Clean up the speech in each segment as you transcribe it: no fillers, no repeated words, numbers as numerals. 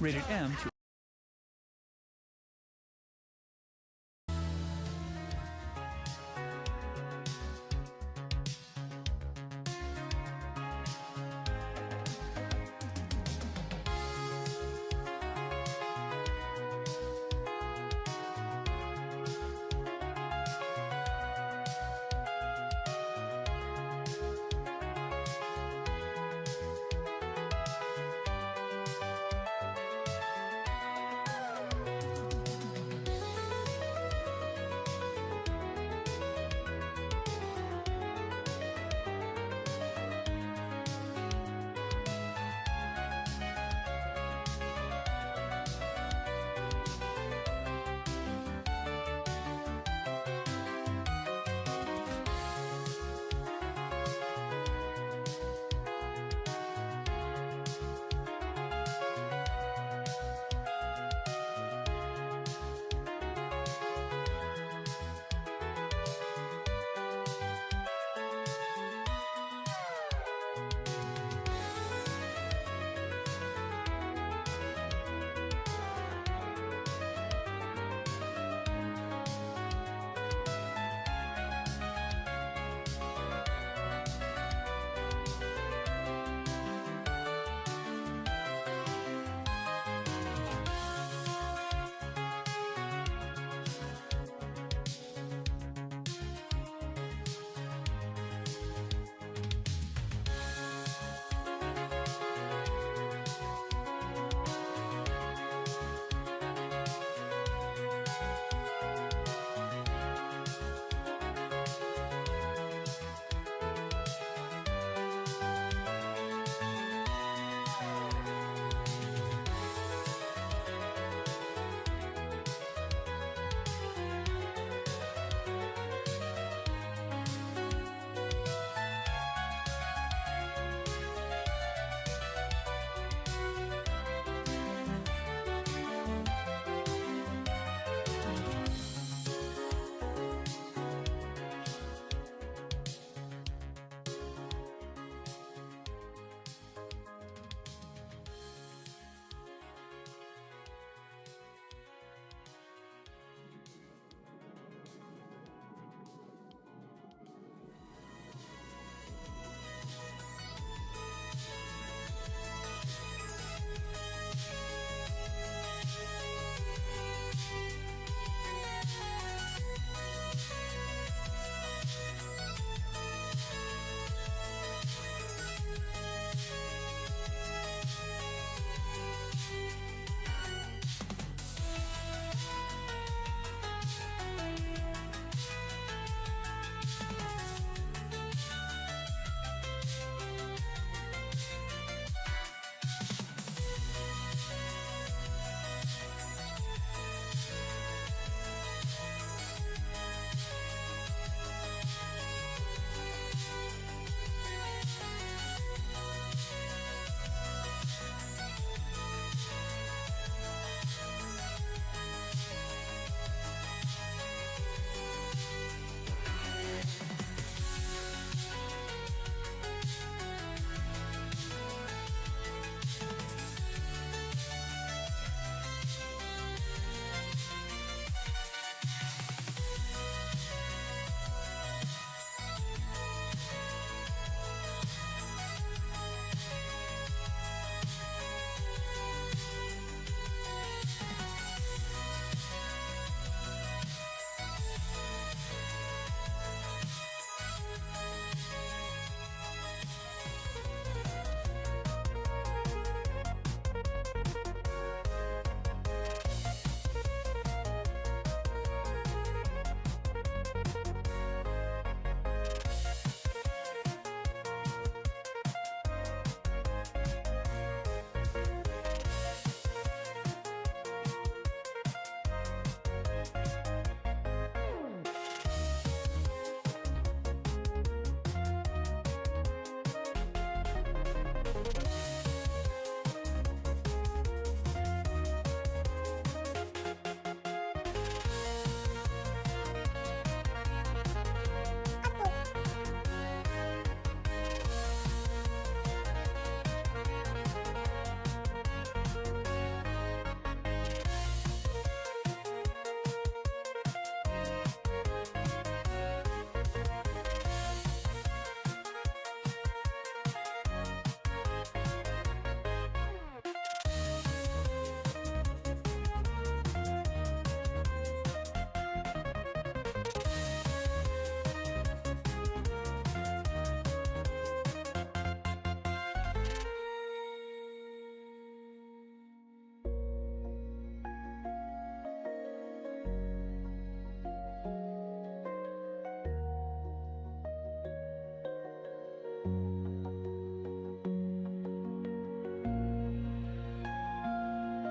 rated M to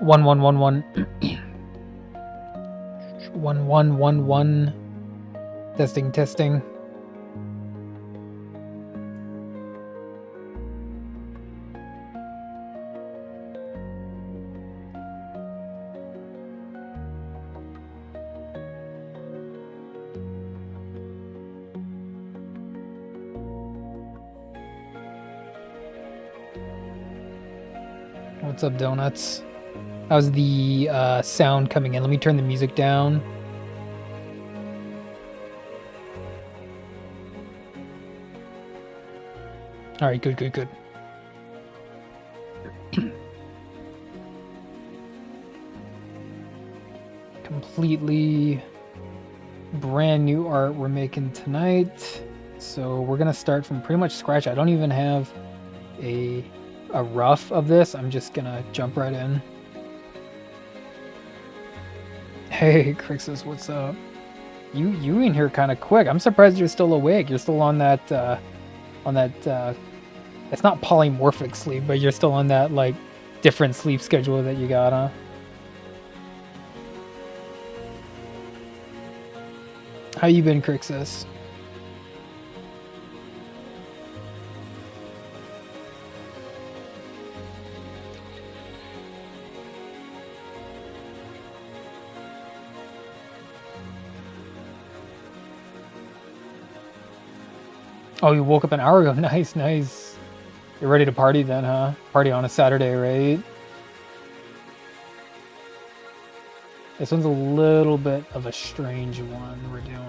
1 1 1 1 1 1 1 1 testing testing. What's up, donuts? How's the sound coming in? Let me turn the music down. All right, good, good, good. Completely brand new art we're making tonight. So we're gonna start from pretty much scratch. I don't even have a rough of this. I'm just gonna jump right in. Hey, Crixus, what's up? You in here kind of quick. I'm surprised you're still awake. You're still on that it's not polymorphic sleep, but you're still on that like different sleep schedule that you got, huh? How you been, Crixus? Oh, you woke up an hour ago. Nice, nice. You're ready to party then, huh? Party on a Saturday, right? This one's a little bit of a strange one we're doing.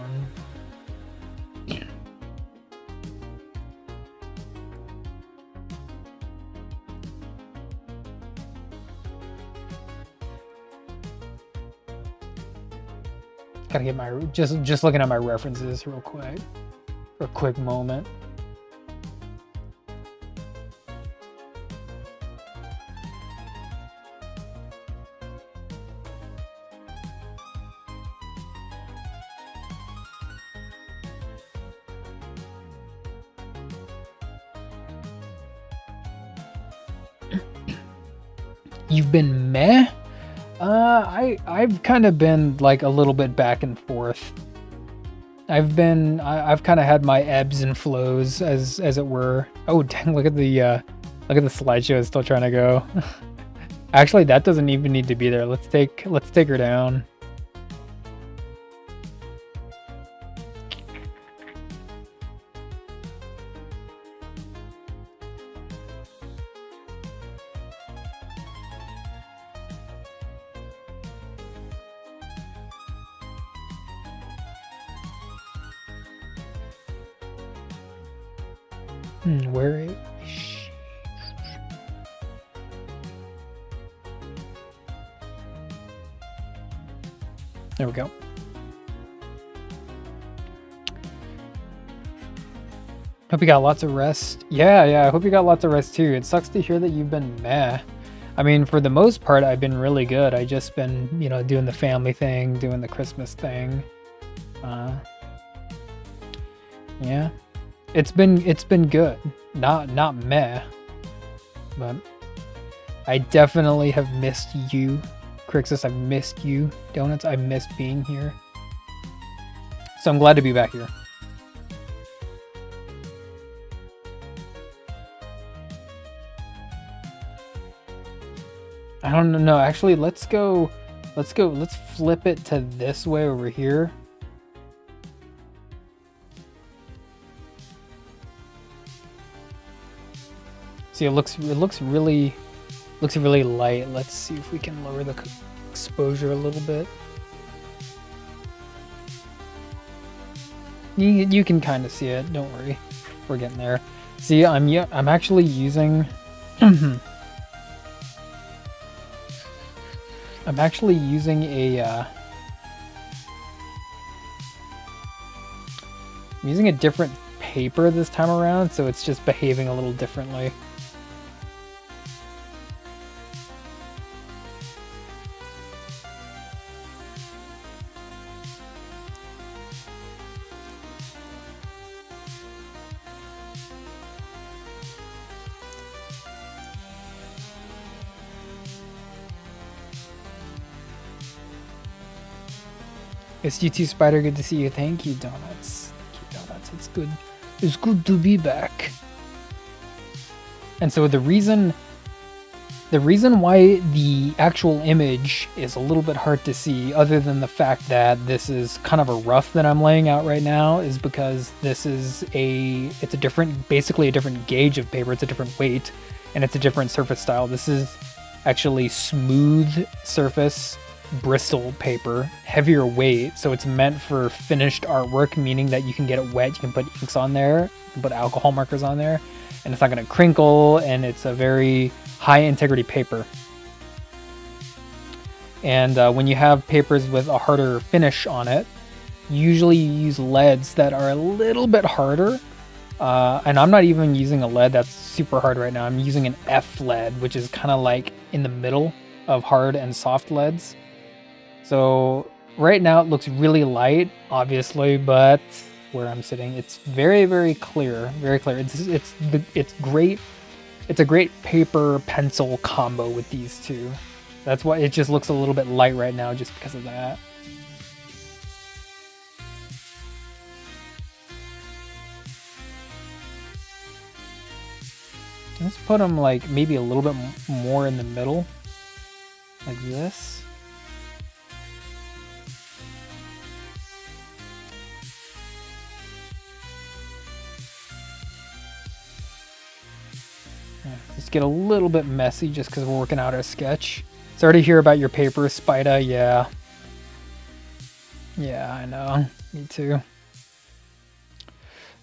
Gotta get my just looking at my references real quick for a quick moment. You've been meh? I've kind of been like a little bit back and forth. I've kind of had my ebbs and flows as it were. Oh dang, look at the slideshow, it's still trying to go. Actually, that doesn't even need to be there. Let's take her down. Where is she? There we go. Hope you got lots of rest. Yeah, I hope you got lots of rest too. It sucks to hear that you've been meh. I mean, for the most part, I've been really good. I just been, doing the family thing, doing the Christmas thing. Yeah. It's been good. Not meh. But I definitely have missed you, Crixus. I've missed you, Donuts. I missed being here. So I'm glad to be back here. I don't know. Actually, let's flip it to this way over here. See, it looks really light. Let's see if we can lower the exposure a little bit. You can kind of see it. Don't worry, we're getting there. See, I'm actually using. I'm actually using I'm using a different paper this time around, so it's just behaving a little differently. It's you too, Spider. Good to see you. Thank you, Donuts. Thank you, Donuts. It's good. It's good to be back. And so the reason why the actual image is a little bit hard to see, other than the fact that this is kind of a rough that I'm laying out right now, is because this is basically a different gauge of paper. It's a different weight, and it's a different surface style. This is actually smooth surface Bristol paper, heavier weight, so it's meant for finished artwork, meaning that you can get it wet, you can put inks on there, you can put alcohol markers on there, and it's not going to crinkle, and it's a very high integrity paper. And when you have papers with a harder finish on it, usually you use leads that are a little bit harder. And I'm not even using a lead that's super hard right now. I'm using an F lead, which is kind of like in the middle of hard and soft leads. So right now it looks really light, obviously, but where I'm sitting, it's very, very clear, very clear. It's great. It's a great paper pencil combo with these two. That's why it just looks a little bit light right now, just because of that. Let's put them like maybe a little bit more in the middle, like this. Just get a little bit messy just because we're working out our sketch. Sorry to hear about your paper, Sp1der. Yeah. Yeah, I know. Me too.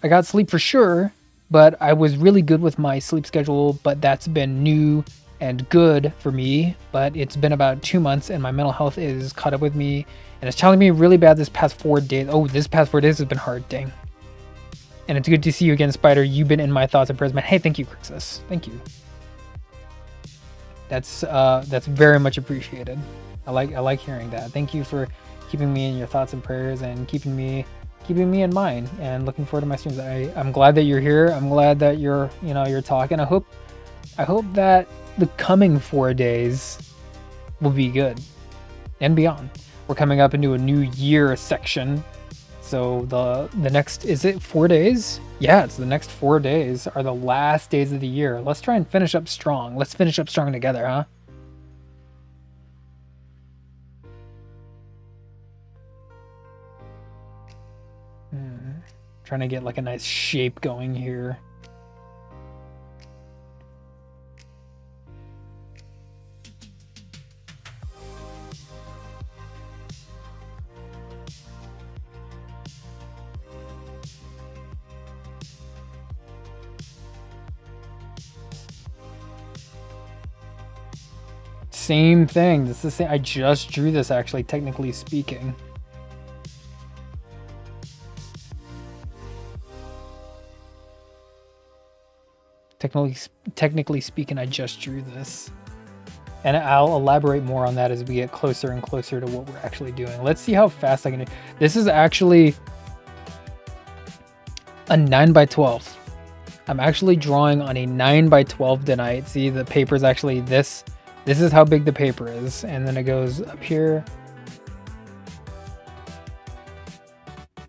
I got sleep for sure, but I was really good with my sleep schedule, but that's been new and good for me. But it's been about 2 months and my mental health is caught up with me and it's challenging me really bad this past 4 days. Oh, this past 4 days has been hard, dang. And it's good to see you again, Spider. You've been in my thoughts and prayers, man. Hey, thank you, Crixus. Thank you. That's very much appreciated. I like hearing that. Thank you for keeping me in your thoughts and prayers and keeping me in mind, and looking forward to my streams. I'm glad that you're here. I'm glad that you're talking. I hope that the coming 4 days will be good and beyond. We're coming up into a new year section. So the next, is it 4 days? Yeah, it's the next 4 days are the last days of the year. Let's try and finish up strong. Let's finish up strong together, huh? Trying to get like a nice shape going here. Same thing. This is the same. I just drew this, actually, technically speaking. Technically speaking, I just drew this. And I'll elaborate more on that as we get closer and closer to what we're actually doing. Let's see how fast I can do. This is actually a 9x12. I'm actually drawing on a 9x12 tonight. See, the paper's actually this. This is how big the paper is. And then it goes up here.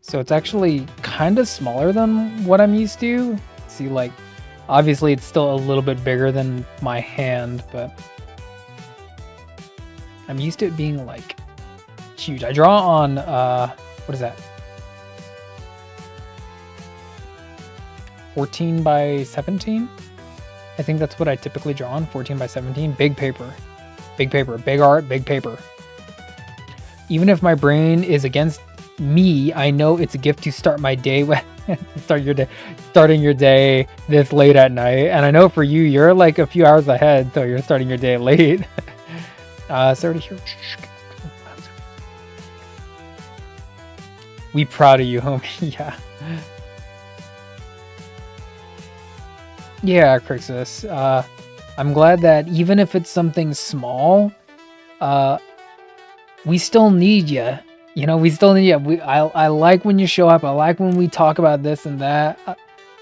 So it's actually kind of smaller than what I'm used to. See, like, obviously it's still a little bit bigger than my hand, but I'm used to it being like huge. I draw on, what is that? 14x17? I think that's what I typically draw on, 14x17. Big paper, big art, big paper. Even if my brain is against me, I know it's a gift to start my day with. Starting your day this late at night. And I know for you, you're like a few hours ahead, so you're starting your day late. Sorry to hear. We proud of you, homie. Yeah. Yeah, Crixus. I'm glad that even if it's something small, we still need you. You know, we still need you. I like when you show up. I like when we talk about this and that.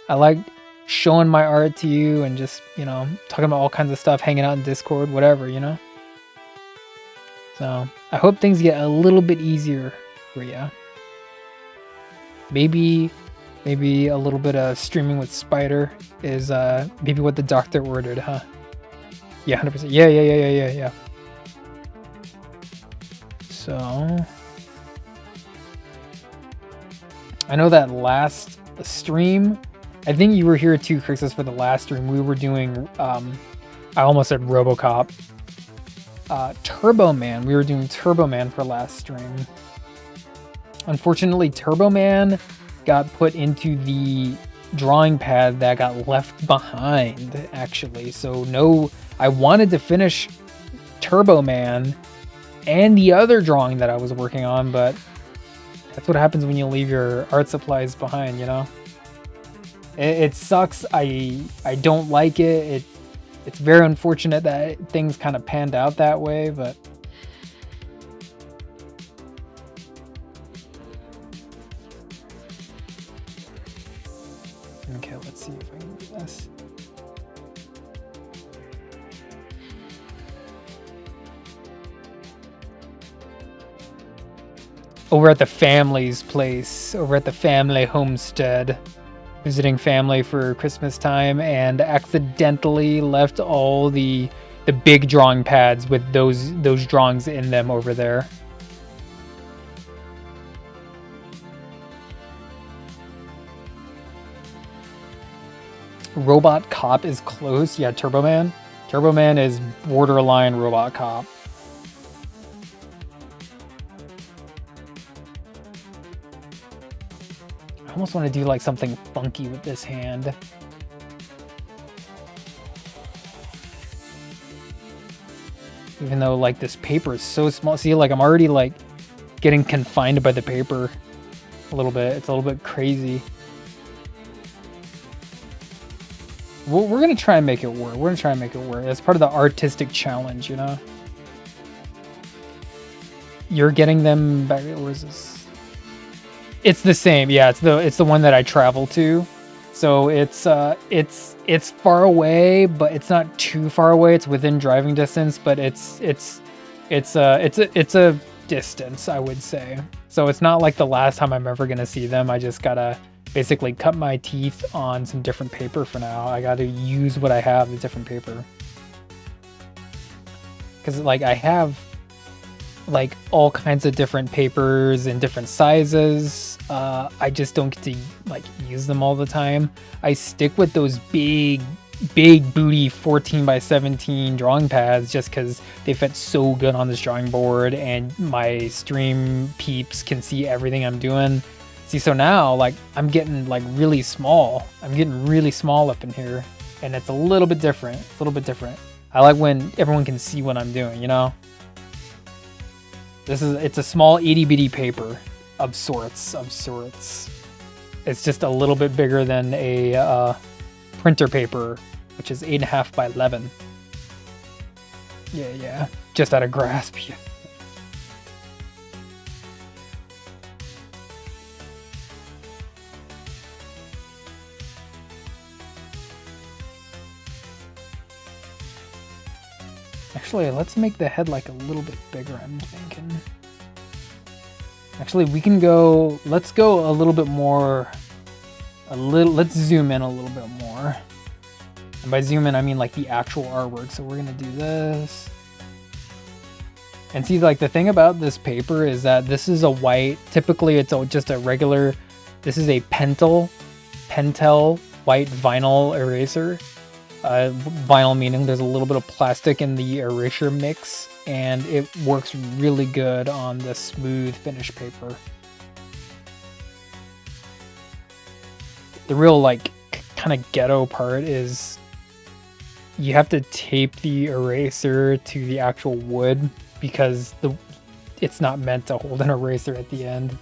I like showing my art to you and just, you know, talking about all kinds of stuff, hanging out in Discord, whatever, you know? So I hope things get a little bit easier But yeah. Maybe a little bit of streaming with Sp1der is maybe what the doctor ordered, huh? Yeah, 100%. Yeah. So I know that last stream, I think you were here too, Crixus, for the last stream. We were doing I almost said RoboCop. Turbo Man. We were doing Turbo Man for last stream. Unfortunately, Turbo Man got put into the drawing pad that got left behind, actually. So no, I wanted to finish Turbo Man and the other drawing that I was working on, but that's what happens when you leave your art supplies behind, you know? It sucks. I don't like it. It's very unfortunate that things kind of panned out that way, but okay, let's see if I can do this. Over at the family's place, over at the family homestead, visiting family for Christmas time, and accidentally left all the big drawing pads with those drawings in them over there. Robot Cop is close. Yeah, Turbo Man. Turbo Man is borderline Robot Cop. I almost want to do like something funky with this hand. Even though like this paper is so small. See, like I'm already like getting confined by the paper a little bit. It's a little bit crazy. We're going to try and make it work. We're going to try and make it work. That's part of the artistic challenge, you know? You're getting them back. Where is this? It's the same. Yeah, it's the one that I travel to. So it's far away, but it's not too far away. It's within driving distance, but it's a distance, I would say. So it's not like the last time I'm ever gonna see them. I just gotta basically cut my teeth on some different paper for now. I gotta use what I have, the different paper. Because like I have like all kinds of different papers in different sizes. I just don't get to like use them all the time. I stick with those big booty 14x17 drawing pads just because they fit so good on this drawing board and my stream peeps can see everything I'm doing. See, so now like I'm getting like really small. I'm getting really small up in here, and it's a little bit different. It's a little bit different. I like when everyone can see what I'm doing, you know? It's a small itty bitty paper of sorts. It's just a little bit bigger than a printer paper, which is 8.5 by 11. Yeah, just out of grasp. Yeah. Actually, let's make the head like a little bit bigger, I'm thinking. Actually, we can go, let's go a little bit more, let's zoom in a little bit more. And by zoom in, I mean like the actual artwork. So we're gonna do this. And see, like the thing about this paper is that this is a white, typically it's just a regular, this is a Pentel white vinyl eraser. Vinyl meaning there's a little bit of plastic in the erasure mix, and it works really good on the smooth finished paper. The real like kind of ghetto part is you have to tape the eraser to the actual wood because it's not meant to hold an eraser at the end.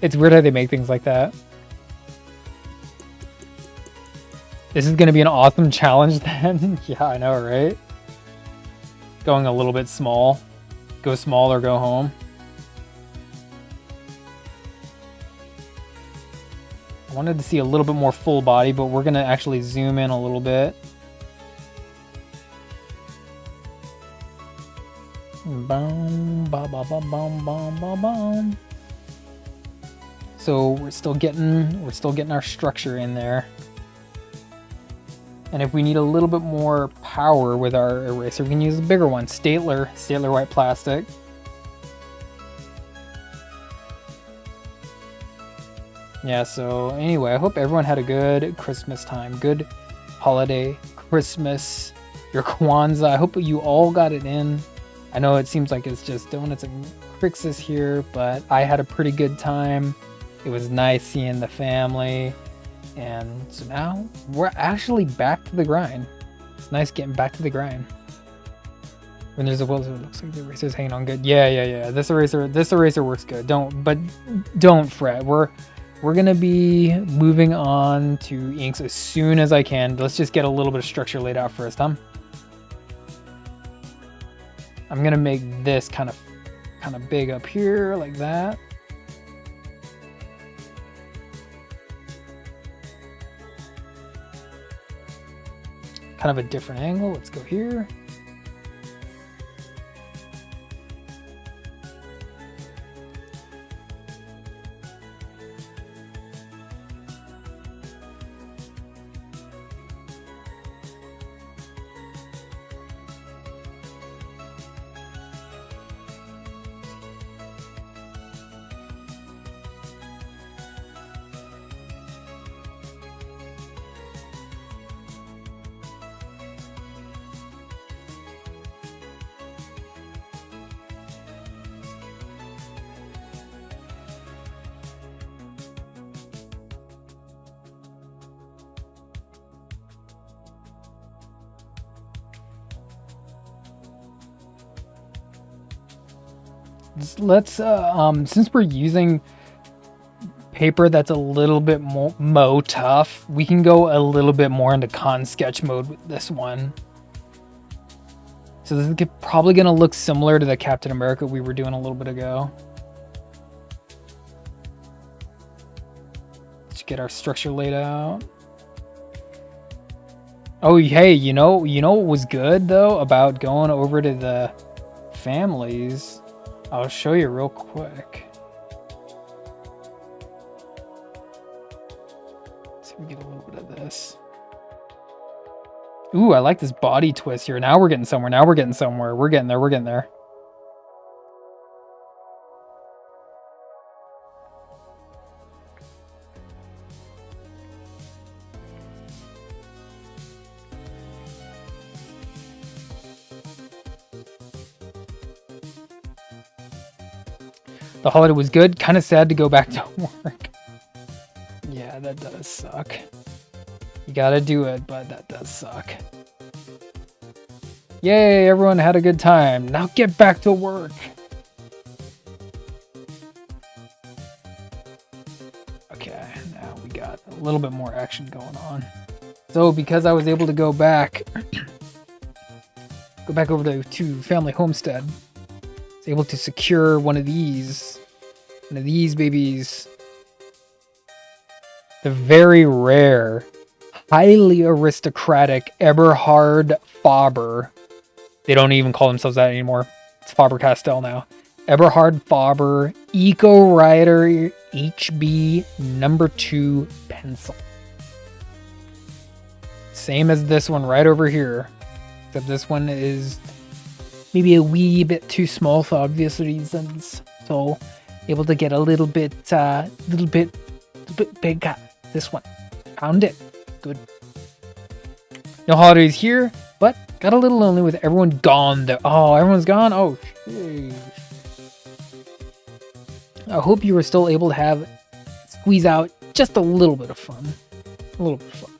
It's weird how they make things like that. This is going to be an awesome challenge then. Yeah, I know, right? Going a little bit small. Go small or go home. I wanted to see a little bit more full body, but we're going to actually zoom in a little bit. Boom, ba ba ba bum bum bum bum. So we're still getting our structure in there. And if we need a little bit more power with our eraser, we can use a bigger one. Statler white plastic. Yeah, so anyway, I hope everyone had a good Christmas time. Good holiday, Christmas, your Kwanzaa. I hope you all got it in. I know it seems like it's just donuts and Crixus here, but I had a pretty good time. It was nice seeing the family. And so now we're actually back to the grind. It's nice getting back to the grind. When there's a will, it looks like the eraser's hanging on good. Yeah. This eraser works good. Don't fret. We're gonna be moving on to inks as soon as I can. Let's just get a little bit of structure laid out first, huh? I'm gonna make this kind of big up here like that. Kind of a different angle. Let's go here. Let's since we're using paper that's a little bit more tough, we can go a little bit more into con sketch mode with this one. So this is probably going to look similar to the Captain America we were doing a little bit ago. Let's get our structure laid out. Oh, hey, you know what was good though about going over to the families? I'll show you real quick. Let's see if we get a little bit of this. Ooh, I like this body twist here. Now we're getting somewhere. We're getting there. The holiday was good. Kind of sad to go back to work. Yeah, that does suck. You gotta do it, but that does suck. Yay, everyone had a good time. Now get back to work. Okay, now we got a little bit more action going on. So because I was able to go back over to Family Homestead, I was able to secure one of these babies. The very rare, highly aristocratic Eberhard Faber. They don't even call themselves that anymore. It's Faber-Castell now. Eberhard Faber Eco Rider HB #2 pencil. Same as this one right over here. Except this one is maybe a wee bit too small for obvious reasons. So able to get a little bit bigger. This one. Found it. Good. No holidays here, but got a little lonely with everyone gone though. Oh, everyone's gone? Oh, geez. I hope you were still able to squeeze out just a little bit of fun. A little bit of fun.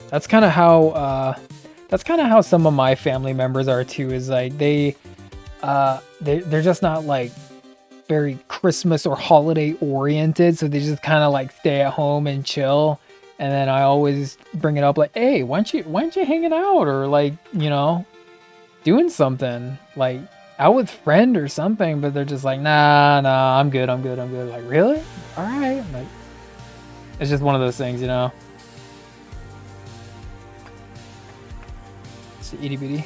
That's kind of how some of my family members are too, is like they're just not like very Christmas or holiday oriented, so they just kind of like stay at home and chill. And then I always bring it up like, hey, why aren't you hanging out, or like, you know, doing something like out with friend or something? But they're just like, nah, I'm good. Like, really? All right. Like, it's just one of those things, you know. It's itty bitty.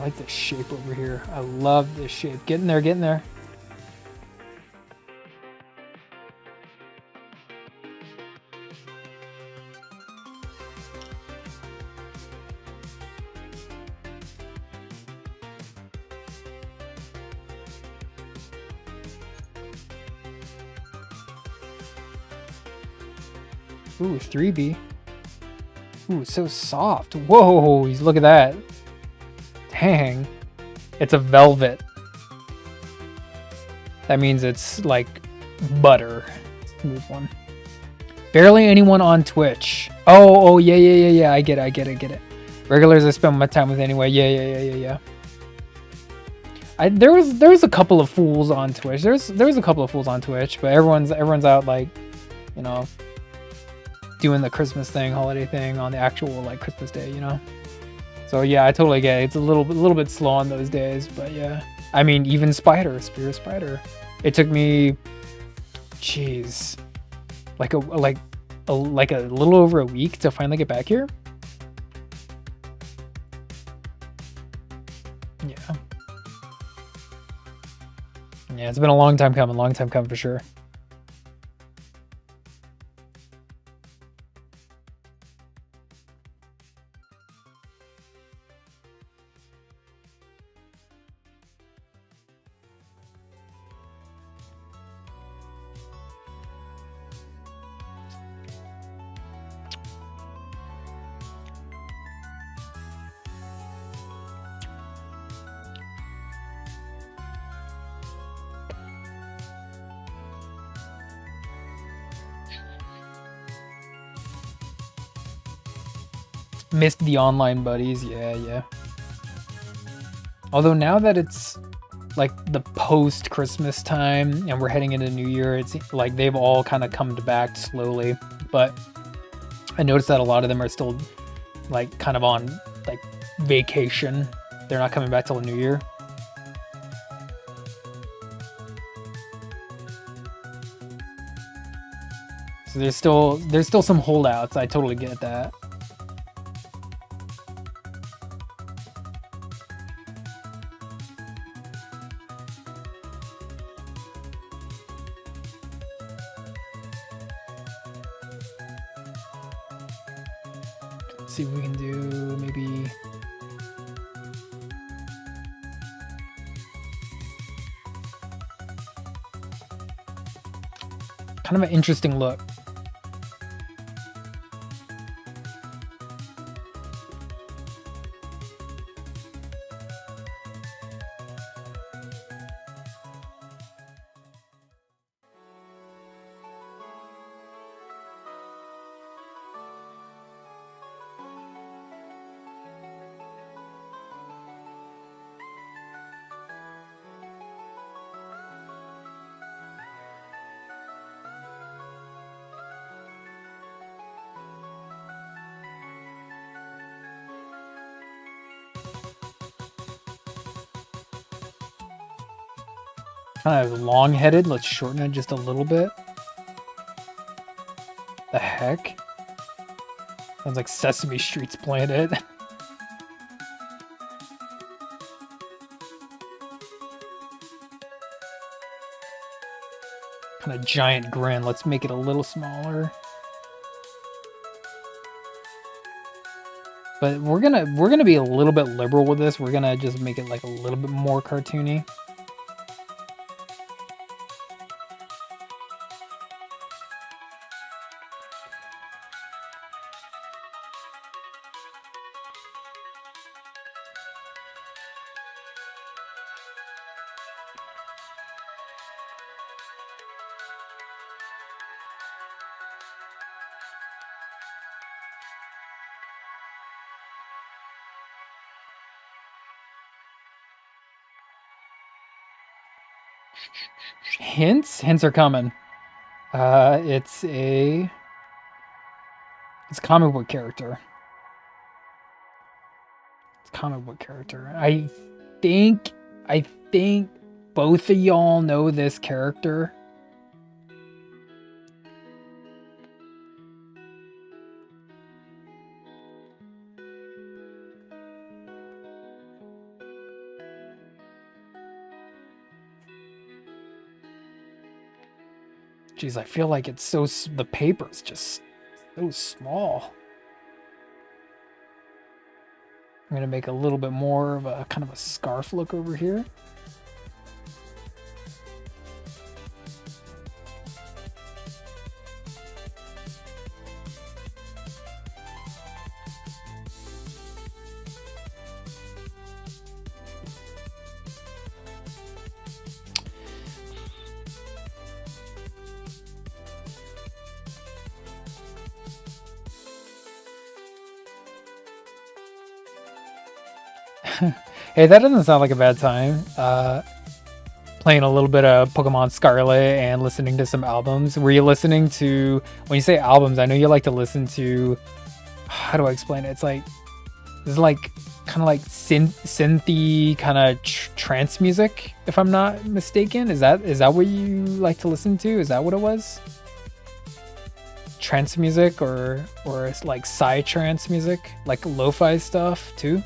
like this shape over here. I love this shape. Getting there, getting there. Ooh, 3B. Ooh, so soft. Whoa, look at that. Dang. It's a velvet. That means it's like butter. Smooth one. Barely anyone on Twitch. Oh, yeah. I get it. Regulars I spend my time with anyway. Yeah. There was a couple of fools on Twitch. There was a couple of fools on Twitch, but everyone's out like, you know, doing the Christmas thing, holiday thing on the actual like Christmas day, you know. So yeah, I totally get it. It's a little bit slow on those days, but yeah. I mean, even Sp1der. It took me, jeez, like a little over a week to finally get back here. Yeah. Yeah, it's been a long time coming for sure. Missed the online buddies, yeah. Although now that it's like the post-Christmas time and we're heading into New Year, it's like they've all kind of come back slowly. But I noticed that a lot of them are still like kind of on like vacation. They're not coming back till the New Year. So there's still some holdouts. I totally get that. Let's see if we can do maybe kind of an interesting look. Kind of long-headed. Let's shorten it just a little bit. The heck? Sounds like Sesame Street's playing it. Kind of giant grin. Let's make it a little smaller. But we're gonna be a little bit liberal with this. We're gonna just make it like a little bit more cartoony. Hints are coming. It's a comic book character. It's a comic book character. I think both of y'all know this character. Jeez, I feel like it's so... The paper's just so small. I'm gonna make a little bit more of a kind of a scarf look over here. Hey, that doesn't sound like a bad time. Playing a little bit of Pokemon Scarlet and listening to some albums. Were you listening to, when you say albums, I know you like to listen to, how do I explain it? It's like, it's like kind of like synthy kind of trance music, if I'm not mistaken. Is that what you like to listen to? Is that what it was? Trance music or it's like psy-trance music, like lo-fi stuff too?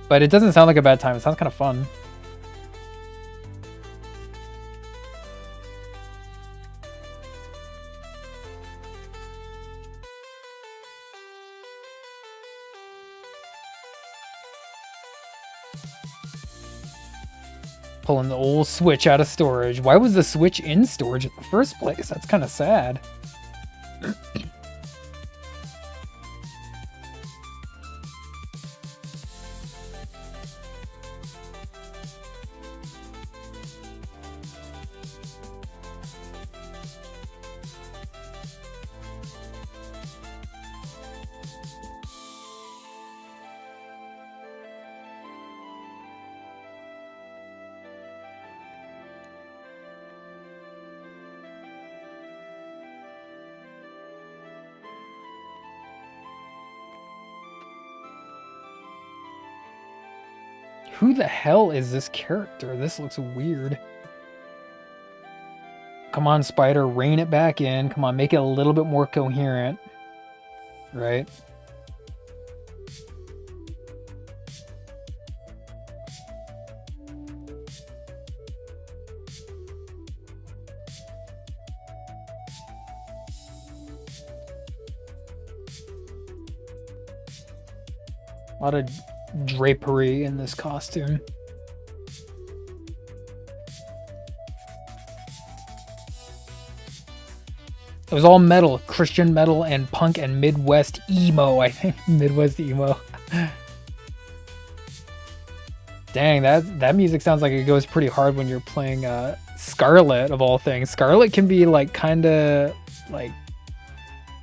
But it doesn't sound like a bad time. It sounds kind of fun. Pulling the old Switch out of storage. Why was the Switch in storage in the first place? That's kind of sad. Who the hell is this character? This looks weird. Come on, Sp1der, rein it back in. Come on, make it a little bit more coherent. Right? A lot of drapery in this costume. It was all metal, Christian metal and punk and Midwest emo, I think. Midwest emo. Dang, that music sounds like it goes pretty hard when you're playing Scarlet of all things. Scarlet can be like kinda like,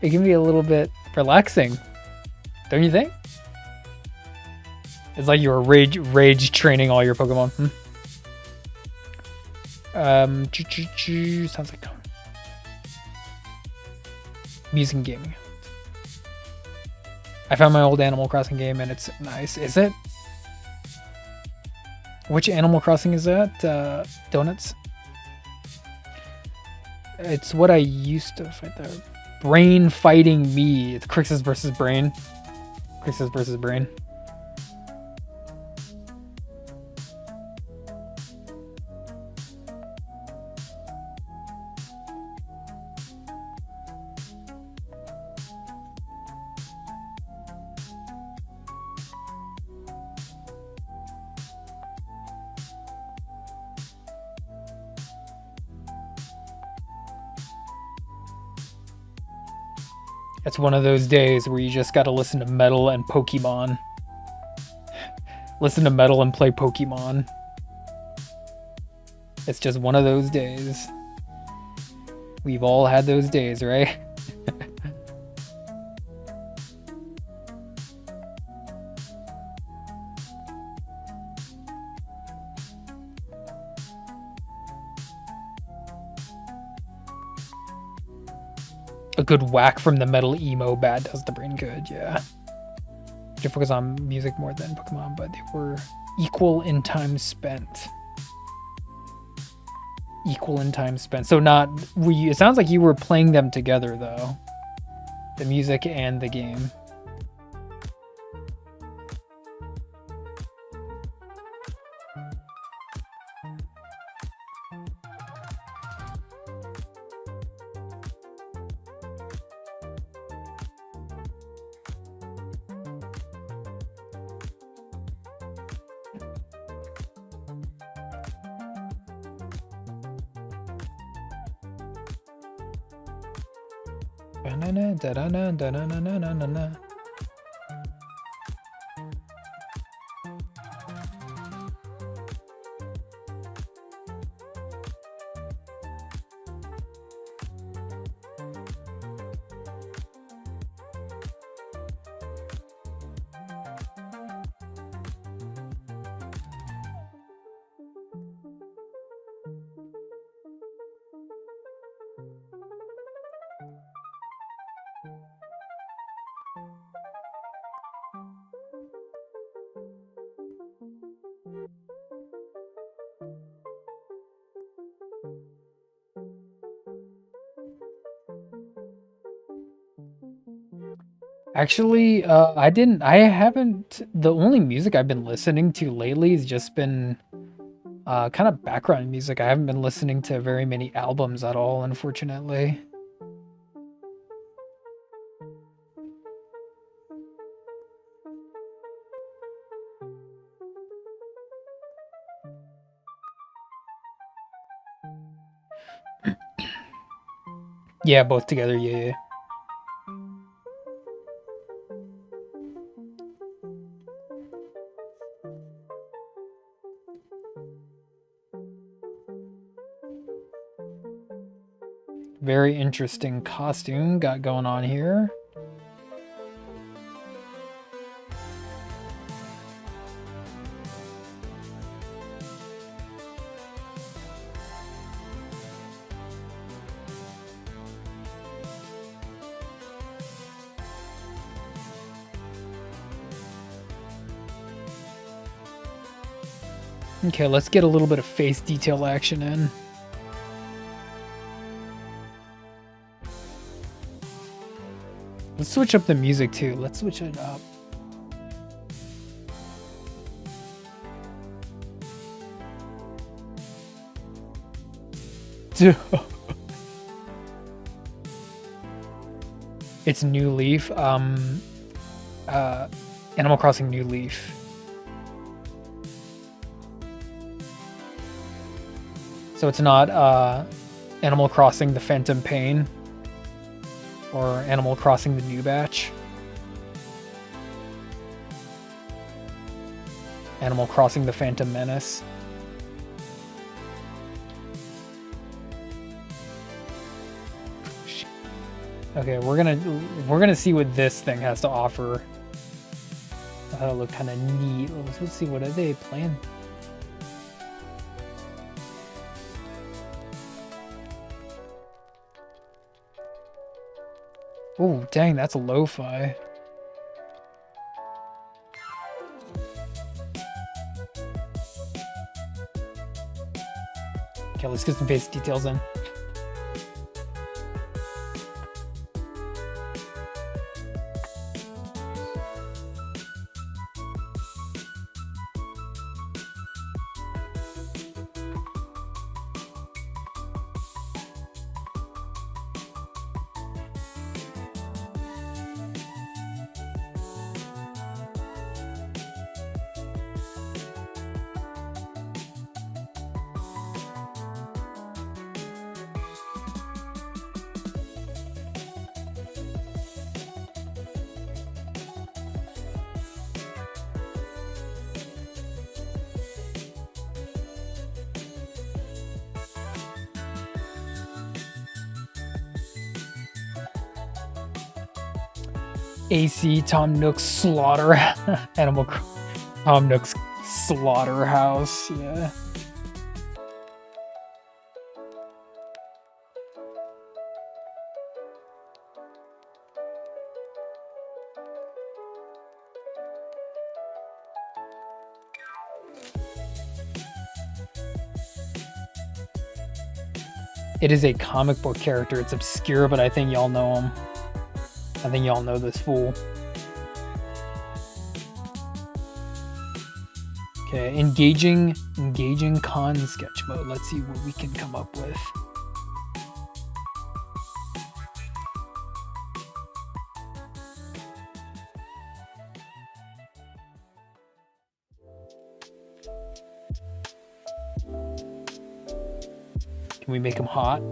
it can be a little bit relaxing. Don't you think? It's like you were rage training all your Pokemon. Sounds like music and gaming. I found my old Animal Crossing game and it's nice. Is it? Which Animal Crossing is that? Donuts? It's what I used to fight there. Brain fighting me. It's Crixus versus Brain. Crixus versus Brain. It's one of those days where you just gotta listen to metal and Pokemon. Listen to metal and play Pokemon. It's just one of those days. We've all had those days, right? A good whack from the metal emo bat does the brain good, yeah. You focus on music more than Pokemon, but they were equal in time spent. Equal in time spent. So not, it sounds like you were playing them together though. The music and the game. Actually, I haven't, the only music I've been listening to lately has just been kind of background music. I haven't been listening to very many albums at all, unfortunately. Yeah, both together, yeah. Very interesting costume got going on here. Okay, let's get a little bit of face detail action in. Let's switch up the music too. Let's switch it up. It's New Leaf. Animal Crossing New Leaf. So it's not Animal Crossing the Phantom Pain or Animal Crossing the New Batch. Animal Crossing the Phantom Menace. Okay, we're gonna see what this thing has to offer. That'll look kind of neat. Let's see, what are they playing? Oh, dang, that's a lo-fi. Okay, let's get some face details in. AC Tom Nook's Slaughter Tom Nook's Slaughterhouse, yeah. It is a comic book character. It's obscure, but I think y'all know him. I think y'all know this fool. Okay, engaging con sketch mode. Let's see what we can come up with. Can we make him hot?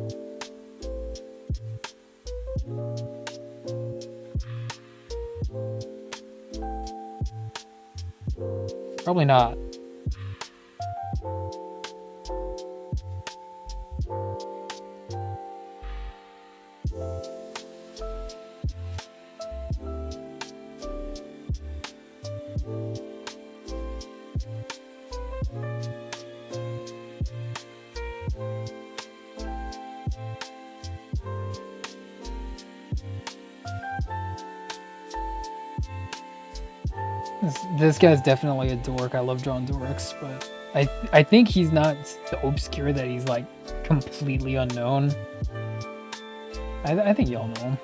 Probably not. This guy's definitely a dork. I love drawing dorks, but I think he's not so obscure that he's like completely unknown. I think y'all know him.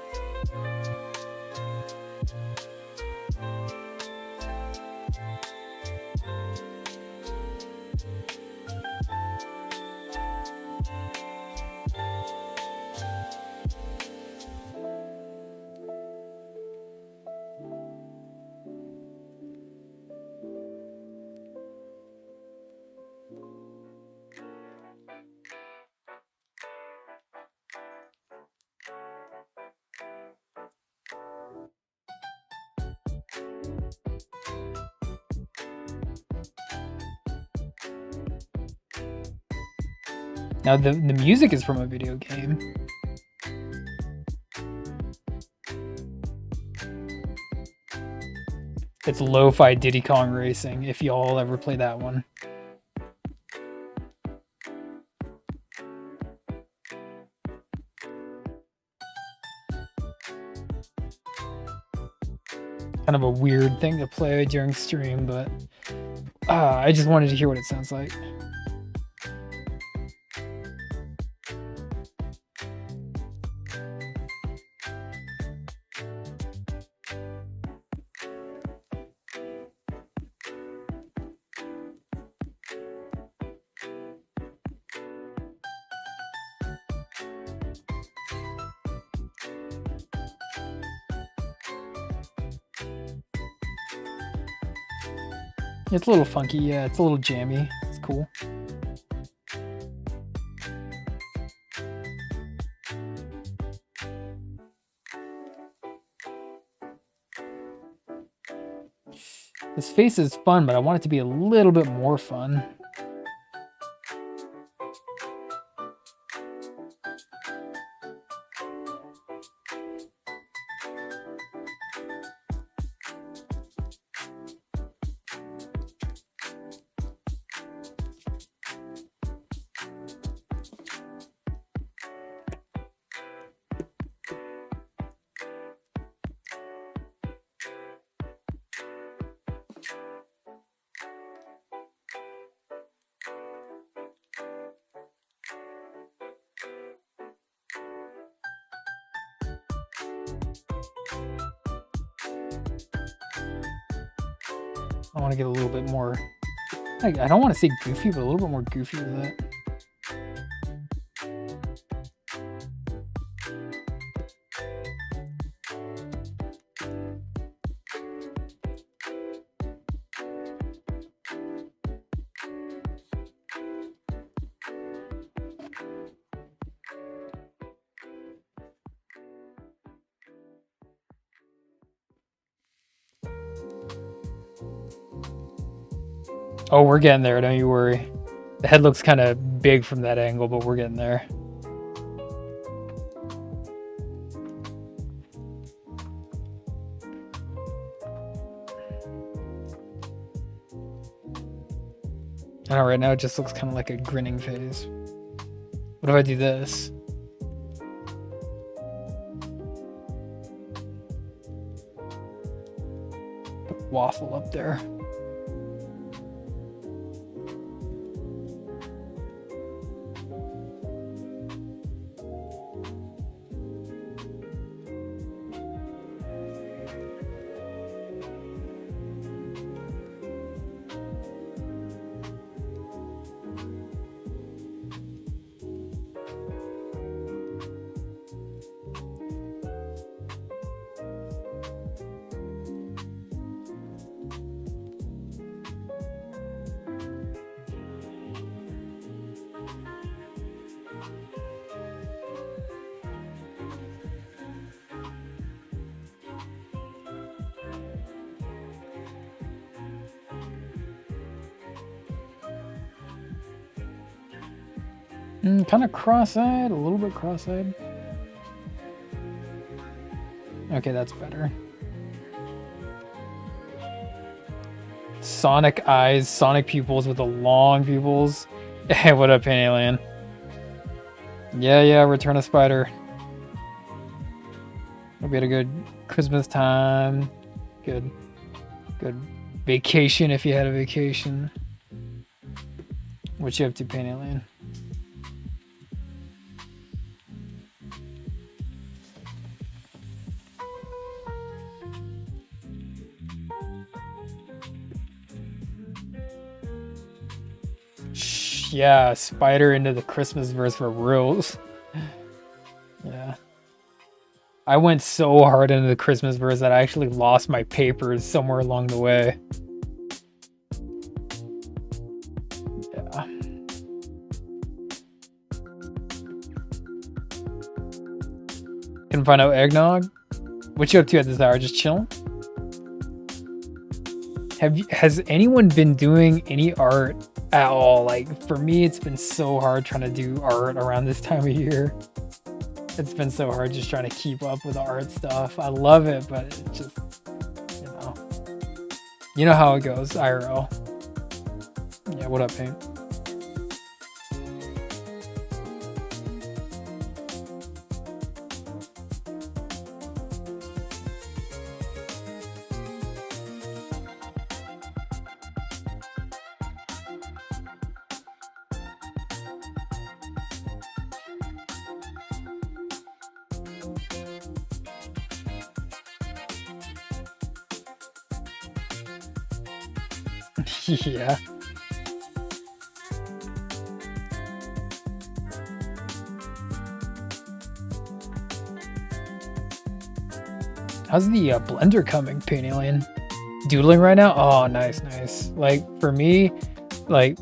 Now the music is from a video game. It's Lo-Fi Diddy Kong Racing, if y'all ever play that one. Kind of a weird thing to play during stream, but I just wanted to hear what it sounds like. It's a little funky, yeah, it's a little jammy. It's cool. This face is fun, but I want it to be a little bit more fun. I want to get a little bit more, I don't want to say goofy, but a little bit more goofy with that. Oh, we're getting there, don't you worry. The head looks kind of big from that angle, but we're getting there. I know right now it just looks kind of like a grinning face. What if I do this? Put waffle up there. Kind of cross-eyed, a little bit cross-eyed. Okay, that's better. Sonic eyes, Sonic pupils with the long pupils. Hey, what up, Pain Alien? Yeah, Return of Spider. Hope you had a good Christmas time. Good vacation if you had a vacation. What you up to, Pain Alien? Yeah, Spider into the Christmas verse for reals. Yeah. I went so hard into the Christmas verse that I actually lost my papers somewhere along the way. Yeah. Couldn't find out eggnog? What you up to at this hour? Just chilling? Has anyone been doing any art at all? Like, for me, it's been so hard trying to do art around this time of year. It's been so hard just trying to keep up with the art stuff. I love it, but it just, you know how it goes, IRL. Yeah, what up, Paint? Yeah. How's the blender coming, Pain Alien? Doodling right now? Oh, nice. Like, for me, like,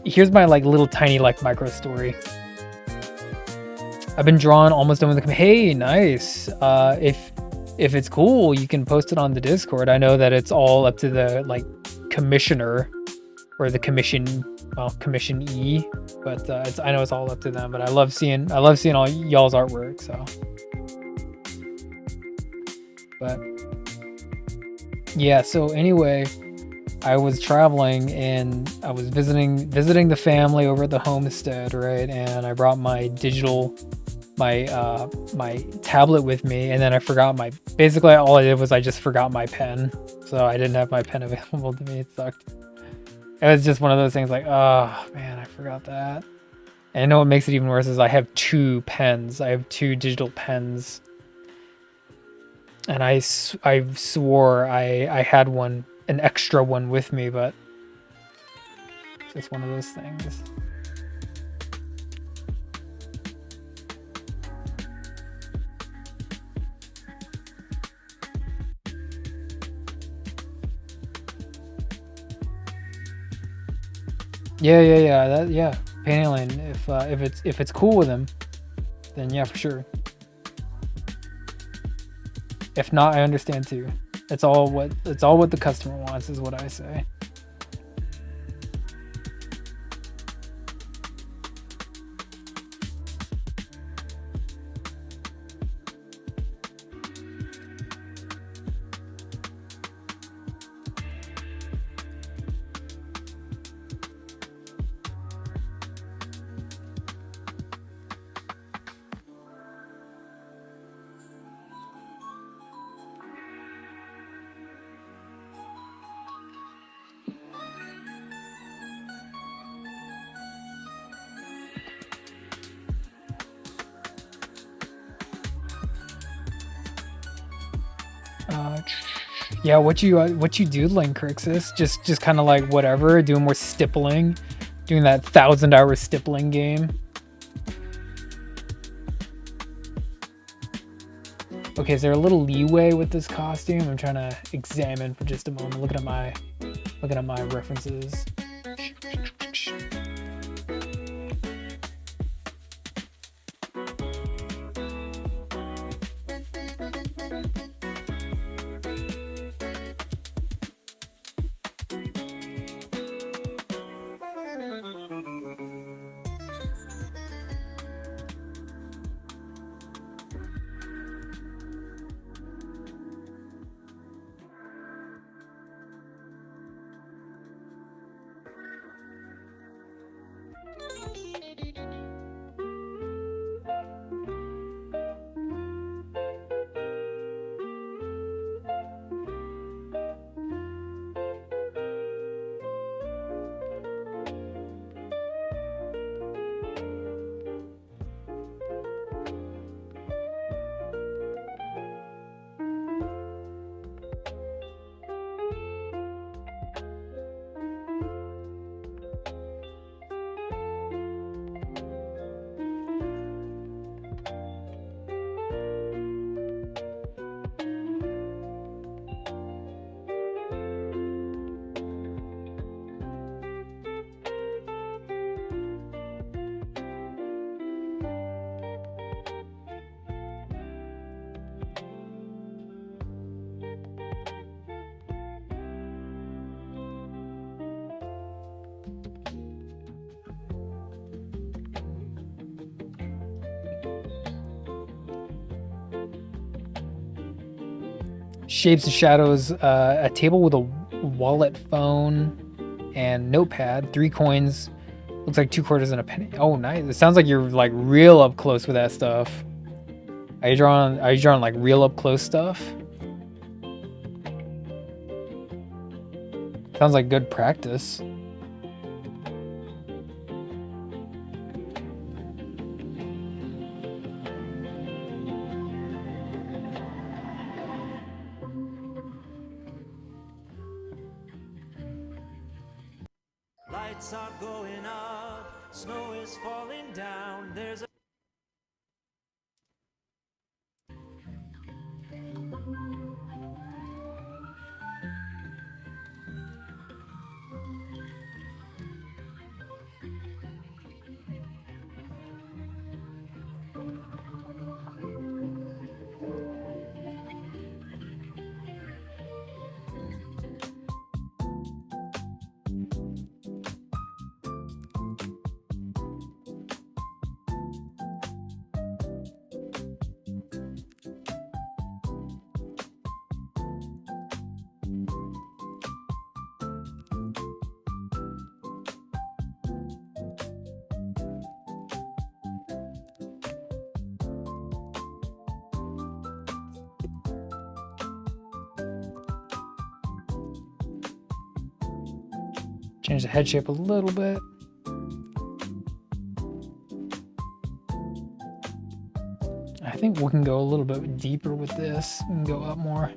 here's my like little tiny like micro story. I've been drawing, almost done with the. Hey, nice. If it's cool, you can post it on the Discord. I know that it's all up to the like commissioner or the commission, well, commission E, but I know it's all up to them. But I love seeing all y'all's artwork. So, but yeah. So anyway, I was traveling and I was visiting the family over at the homestead, right? And I brought my my tablet with me, and then I forgot basically all I did was I just forgot my pen, so I didn't have my pen available to me. It sucked. It was just one of those things like, oh man, I forgot that. And I know what makes it even worse is I have two pens. I have two digital pens, and I swore I had an extra one with me, but it's just one of those things. Yeah. Pain Alien. If it's cool with him, then yeah, for sure. If not, I understand too. It's all what the customer wants, is what I say. Yeah, what you doodling, Crixus? Just kind of like whatever, doing more stippling, doing that 1,000-hour stippling game. Okay, is there a little leeway with this costume? I'm trying to examine for just a moment. Looking at my references. Shapes and shadows, a table with a wallet, phone, and notepad. 3 coins. Looks like 2 quarters and a penny. Oh, nice. It sounds like you're like real up close with that stuff. Are you drawing like real up close stuff? Sounds like good practice. Lights are going up, snow is falling down. There's a Change the head shape a little bit. I think we can go a little bit deeper with this and go up more.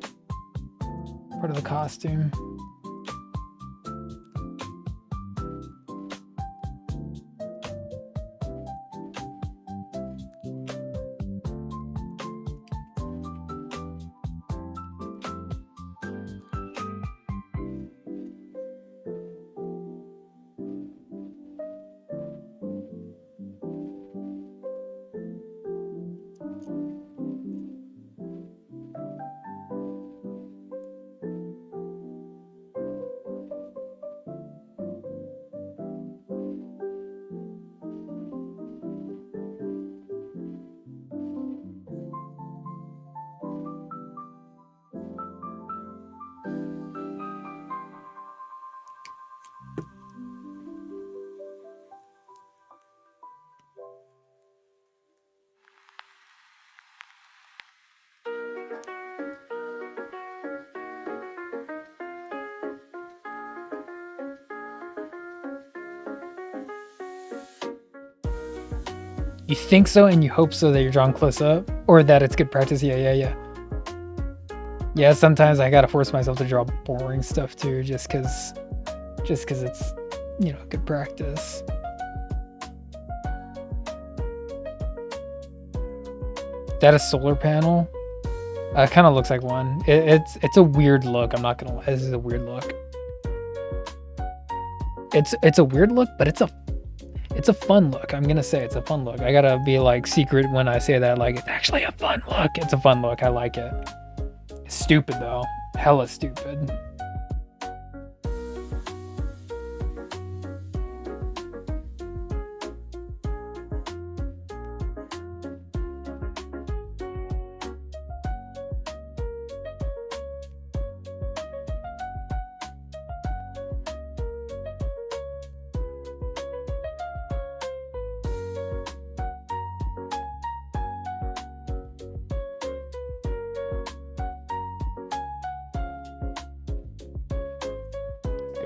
Part of the costume. You think so and you hope so that you're drawn close up or that it's good practice. Yeah. Yeah, sometimes I gotta force myself to draw boring stuff too, just cause it's, you know, good practice. That a solar panel? Kind of looks like one. It's a weird look. I'm not gonna lie. This is a weird look. It's a weird look, but it's a fun look. I'm gonna say it's a fun look. I gotta be like secret when I say that. Like, it's actually a fun look. It's a fun look. I like it. It's stupid though. Hella stupid.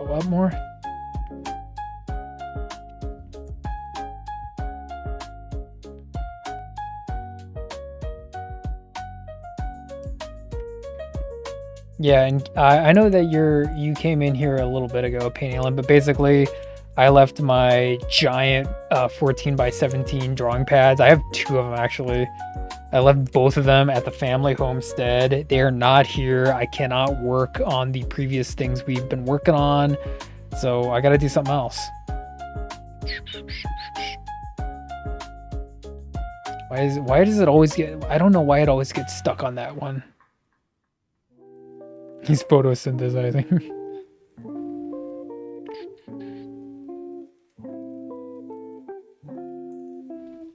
Go up more. Yeah, and I know that you came in here a little bit ago, painting Ellen, but basically I left my giant 14 by 17 drawing pads. I have 2 of them actually. I left both of them at the family homestead. They are not here. I cannot work on the previous things we've been working on, so I gotta do something else. Why does it always get, I don't know why it always gets stuck on that one. He's photosynthesizing.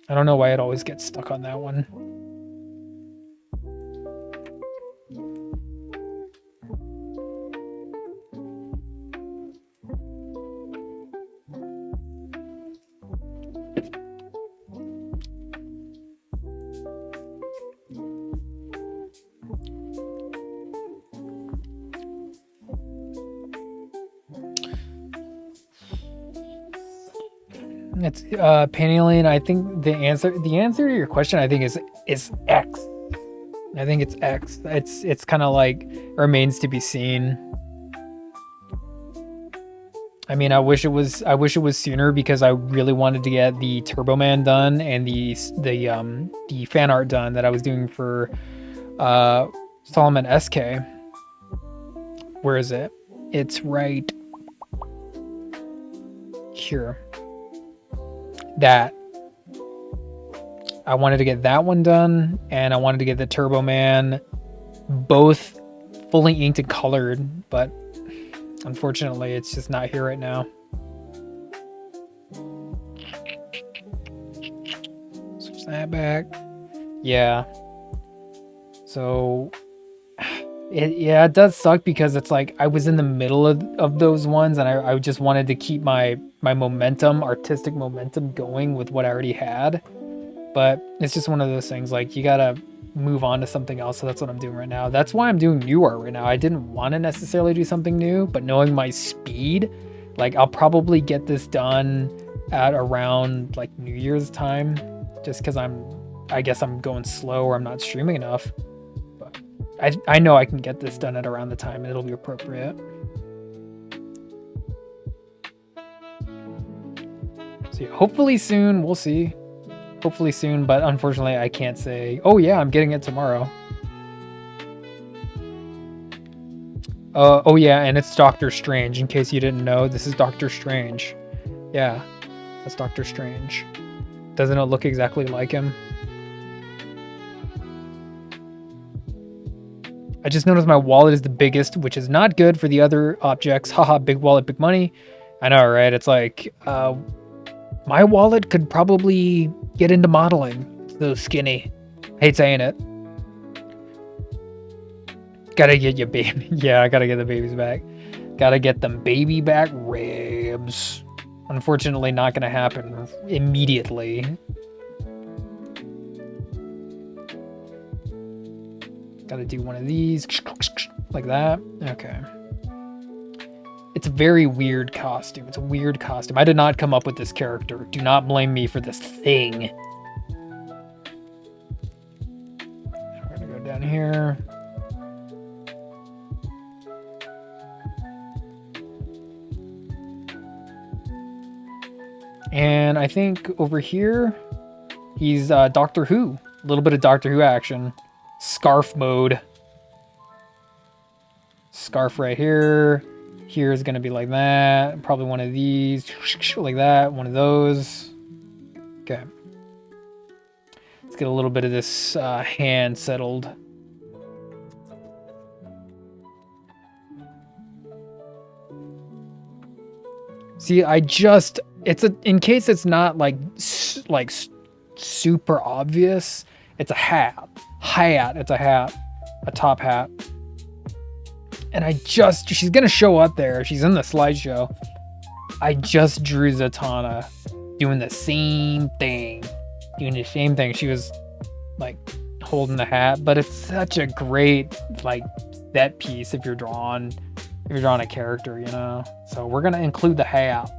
I don't know why it always gets stuck on that one. It's Panalien. I think the answer to your question, I think, is X. I think it's X. It's kind of like remains to be seen. I mean, I wish it was sooner, because I really wanted to get the Turbo Man done and the fan art done that I was doing for Solomon SK. Where is it? It's right here. That. I wanted to get that one done, and I wanted to get the Turbo Man both fully inked and colored, but unfortunately it's just not here right now. Switch that back. Yeah. So it does suck, because it's like I was in the middle of those ones, and I just wanted to keep my momentum, artistic momentum, going with what I already had. But it's just one of those things, like, you gotta move on to something else. So that's what I'm doing right now. That's why I'm doing new art right now. I didn't want to necessarily do something new, but knowing my speed, like, I'll probably get this done at around like New Year's time, just because I guess I'm going slow, or I'm not streaming enough. But I know I can get this done at around the time, and it'll be appropriate. So yeah, hopefully soon. We'll see. Hopefully soon, but unfortunately I can't say, oh yeah, I'm getting it tomorrow. Oh yeah, and it's Doctor Strange, in case you didn't know. This is Doctor Strange. Yeah, that's Doctor Strange. Doesn't it look exactly like him? I just noticed my wallet is the biggest, which is not good for the other objects. Haha, big wallet, big money. I know, right? It's like, my wallet could probably get into modeling. It's so skinny. Hate saying it. Gotta get your baby. Yeah, I gotta get the babies back. Gotta get them baby back ribs. Unfortunately, not gonna happen immediately. Gotta do one of these. Like that. Okay. It's a very weird costume. It's a weird costume. I did not come up with this character. Do not blame me for this thing. We're gonna go down here. And I think over here, he's Doctor Who. A little bit of Doctor Who action. Scarf mode. Scarf right here. Here is going to be like that. Probably one of these. Like that. One of those. Okay. Let's get a little bit of this hand settled. See, in case it's not like super obvious, it's a hat. It's a hat. A top hat. And she's gonna show up there. She's in the slideshow. I just drew Zatanna doing the same thing. She was like holding the hat, but it's such a great like set piece if you're drawing a character, you know. So we're gonna include the hat.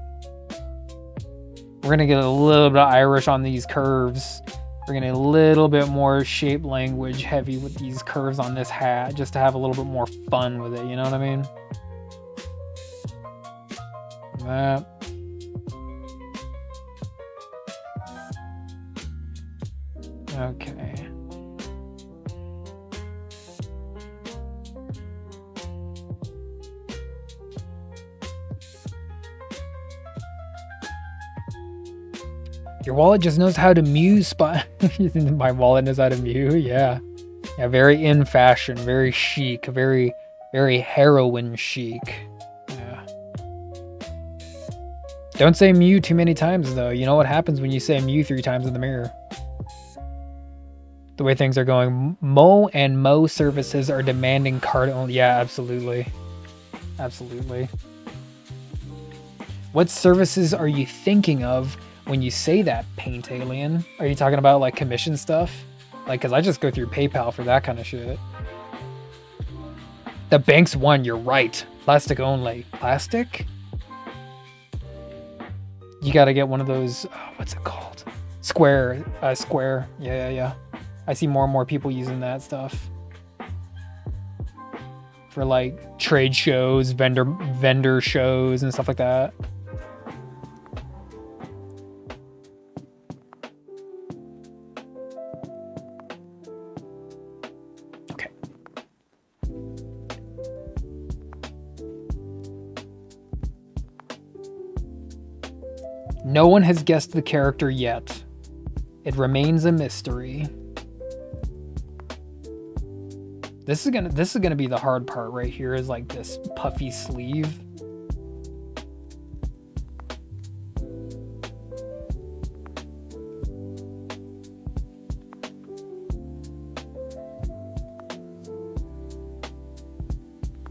We're gonna get a little bit of Irish on these curves. We're gonna get a little bit more shape language heavy with these curves on this hat, just to have a little bit more fun with it, you know what I mean? That. Okay. Your wallet just knows how to mew spot. My wallet knows how to mew, yeah. Yeah, very in fashion, very chic, very, very heroine chic. Yeah. Don't say mew too many times though. You know what happens when you say mew 3 times in the mirror. The way things are going. Mo and Mo services are demanding card only. Yeah, absolutely. Absolutely. What services are you thinking of when you say that, Paint Alien? Are you talking about like commission stuff? Like, cause I just go through PayPal for that kind of shit. The bank's one, you're right. Plastic only. Plastic? You gotta get one of those. What's it called? Square. Square. Yeah. I see more and more people using that stuff for like trade shows, vendor shows, and stuff like that. Okay. No one has guessed the character yet. It remains a mystery. This is gonna be the hard part right here, is like this puffy sleeve.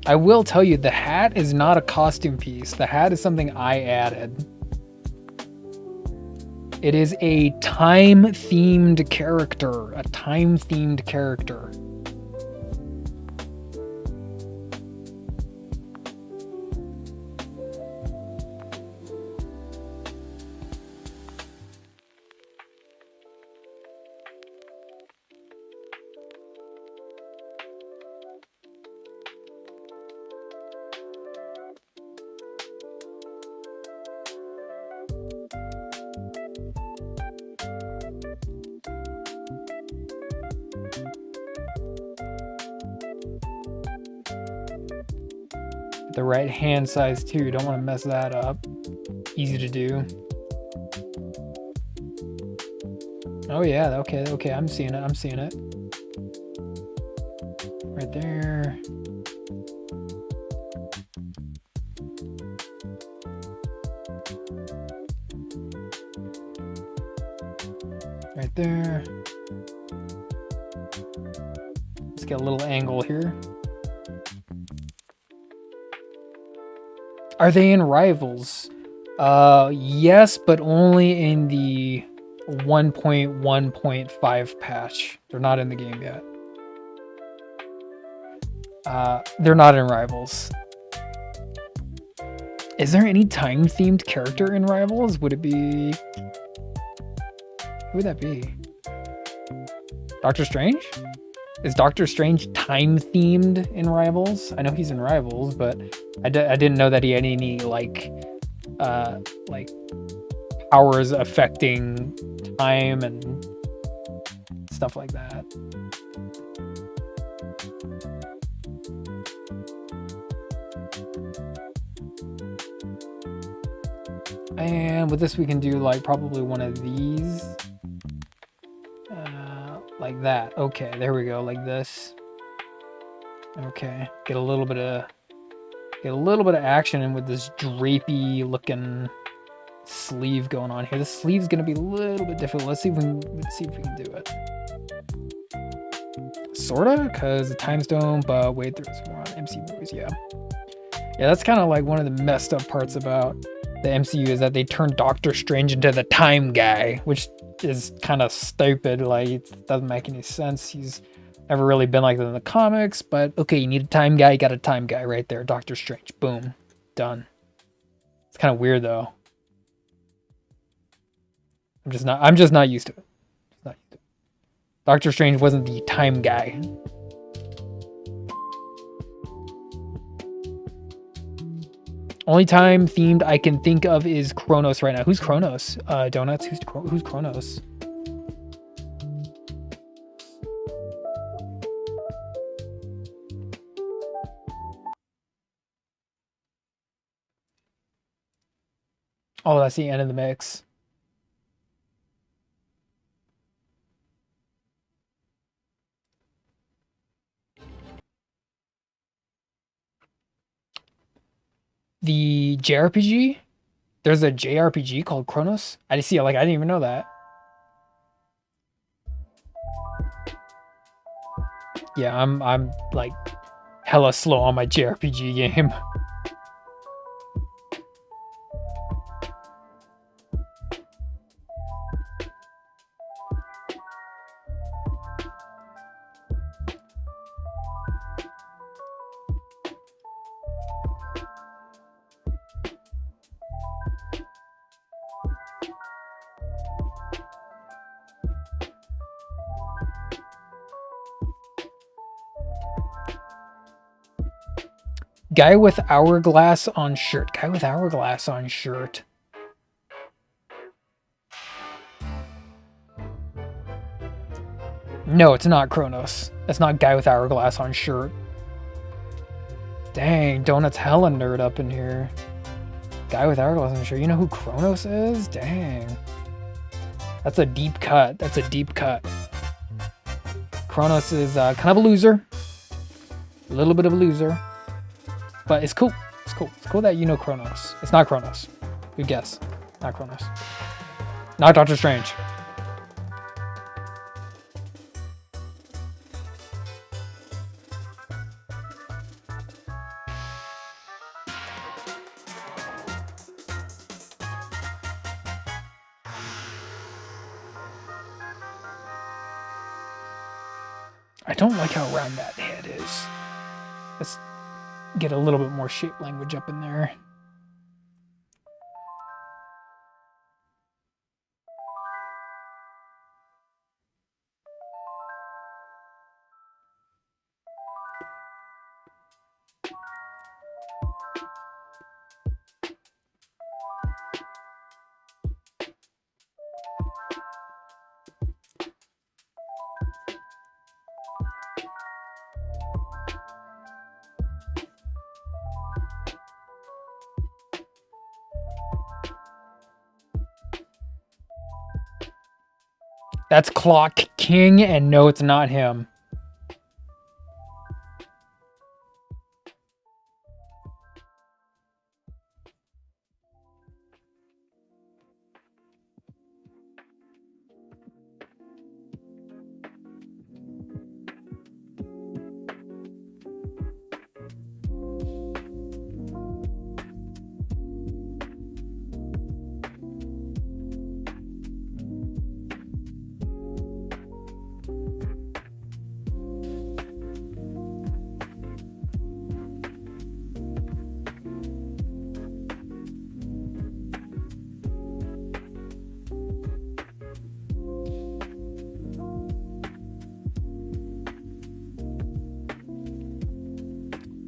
I will tell you, the hat is not a costume piece. The hat is something I added. It is a time-themed character. A time-themed character. The right hand size too. You don't want to mess that up. Easy to do. Oh yeah, okay, I'm seeing it. Right there. Right there. Let's get a little angle here. Are they in Rivals? Yes, but only in the 1.1.5 patch. They're not in the game yet. They're not in Rivals. Is there any time-themed character in Rivals? Would it be... Who would that be? Doctor Strange? Is Doctor Strange time-themed in Rivals? I know he's in Rivals, but I didn't know that he had any, like powers affecting time and stuff like that. And with this, we can do, like, probably one of these. Like that. Okay, there we go. Like this. Okay, get a little bit of action in with this drapey looking sleeve going on here. The sleeve's gonna be a little bit difficult. Let's see if we can do it. Sorta, because the time stone. But wait, there's more on MCU movies. Yeah, that's kind of like one of the messed up parts about the MCU, is that they turned Doctor Strange into the time guy, which is kind of stupid. Like, it doesn't make any sense. He's never really been like that in the comics, but okay, you need a time guy, you got a time guy right there. Doctor Strange, boom, done. It's kind of weird though. I'm just not used to it. Doctor Strange wasn't the time guy. Only time themed I can think of is Kronos right now. Who's Kronos? Donuts. Who's Kronos? Oh, that's the end of the mix. The JRPG? There's a JRPG called Kronos? I didn't see it. Like, I didn't even know that. Yeah, I'm like hella slow on my JRPG game. Guy with hourglass on shirt. Guy with hourglass on shirt. No, it's not Kronos. It's not guy with hourglass on shirt. Dang, Donut's hella nerd up in here. Guy with hourglass on shirt. You know who Kronos is? Dang. That's a deep cut. That's a deep cut. Kronos is kind of a loser. A little bit of a loser. But it's cool. It's cool. It's cool that you know Kronos. It's not Kronos. Good guess. Not Kronos. Not Doctor Strange. I don't like how round that head is. Let's get a little bit more shape language up in there. That's Clock King, and no, it's not him.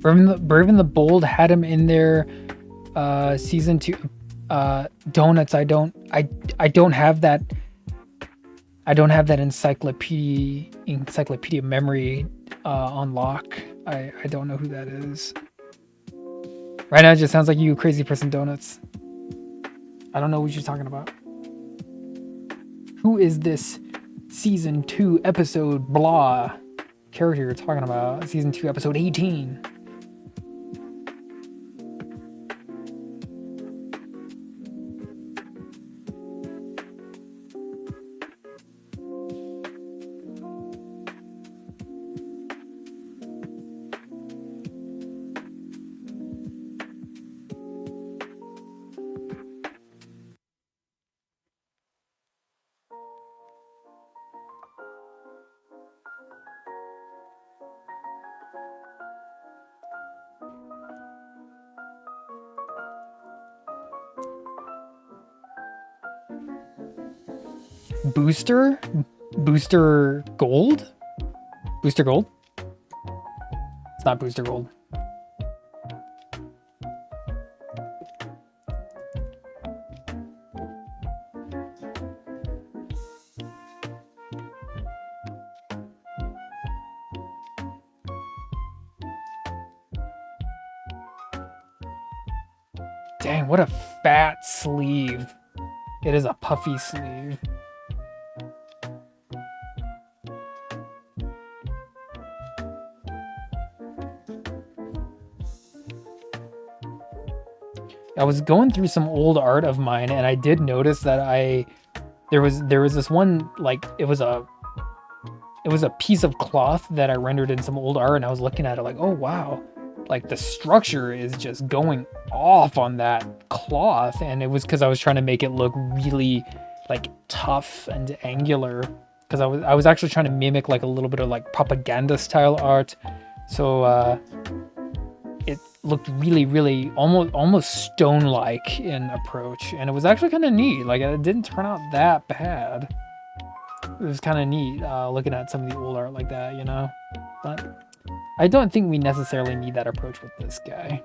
Brave and the Bold had him in their season 2 donuts. I don't have that. I don't have that encyclopedia memory on lock. I don't know who that is. Right now it just sounds like you crazy person donuts. I don't know what you're talking about. Who is this season 2 episode blah character you're talking about? Season 2 episode 18. Booster Gold? Booster Gold? It's not Booster Gold. Dang, what a fat sleeve. It is a puffy sleeve. I was going through some old art of mine, and I did notice that there was this one, like it was a piece of cloth that I rendered in some old art, and I was looking at it like, oh wow, like the structure is just going off on that cloth, and it was because I was trying to make it look really like tough and angular, because I was actually trying to mimic like a little bit of like propaganda style art, so it looked really almost stone-like in approach, and it was actually kind of neat. Like it didn't turn out that bad. It was kind of neat looking at some of the old art like that, you know. But I don't think we necessarily need that approach with this guy.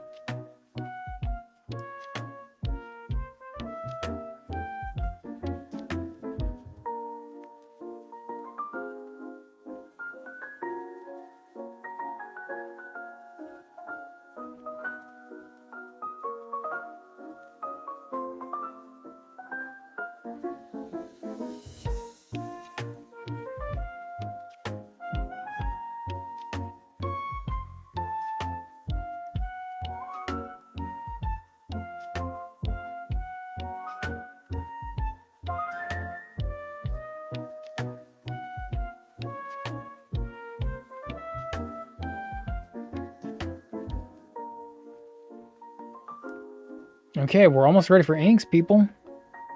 Okay, we're almost ready for inks, people.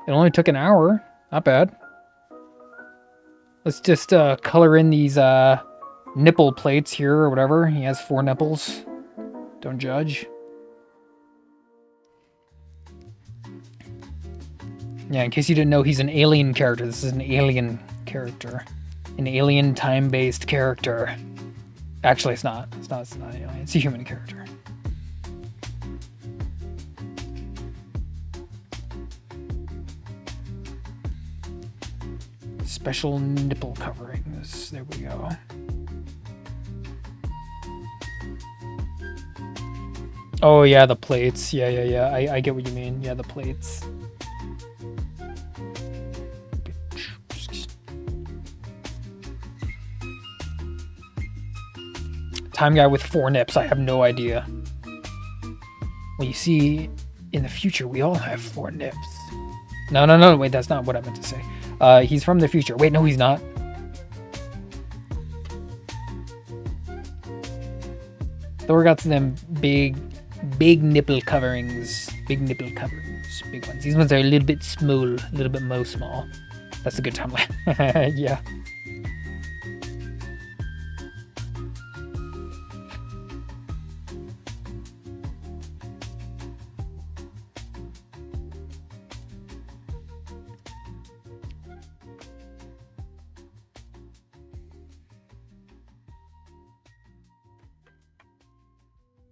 It only took an hour. Not bad. Let's just color in these nipple plates here or whatever. He has 4 nipples. Don't judge. Yeah, in case you didn't know, he's an alien character. This is an alien character. An alien time-based character. Actually, it's not. It's not an alien. It's a human character. Special nipple coverings. There we go. Oh yeah, the plates. Yeah. I get what you mean. Yeah, the plates. Time guy with 4 nips. I have no idea. Well, you see, in the future, we all have 4 nips. No. Wait, that's not what I meant to say. He's from the future. Wait, no, he's not. Thor got them big nipple coverings. Big nipple coverings. Big ones. These ones are a little bit small. A little bit more small. That's a good time. Yeah.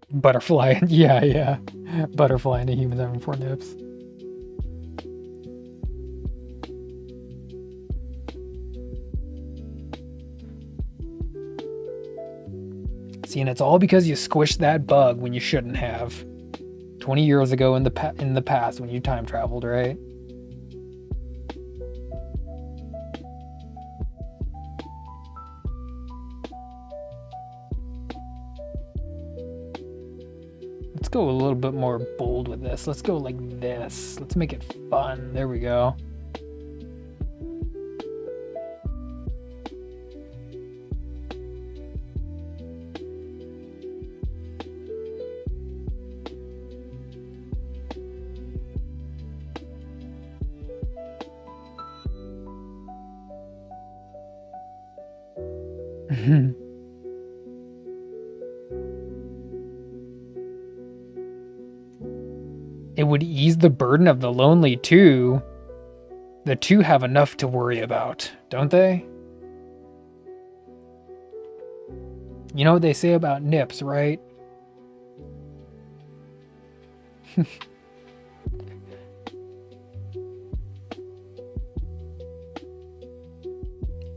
Butterfly. Yeah. Butterfly and a human having 4 nips. See, and it's all because you squished that bug when you shouldn't have. 20 years ago in the past when you time traveled, right? Let's go a little bit more bold with this. Let's go like this. Let's make it fun. There we go. It would ease the burden of the lonely too. The two have enough to worry about, don't they? You know what they say about nips, right?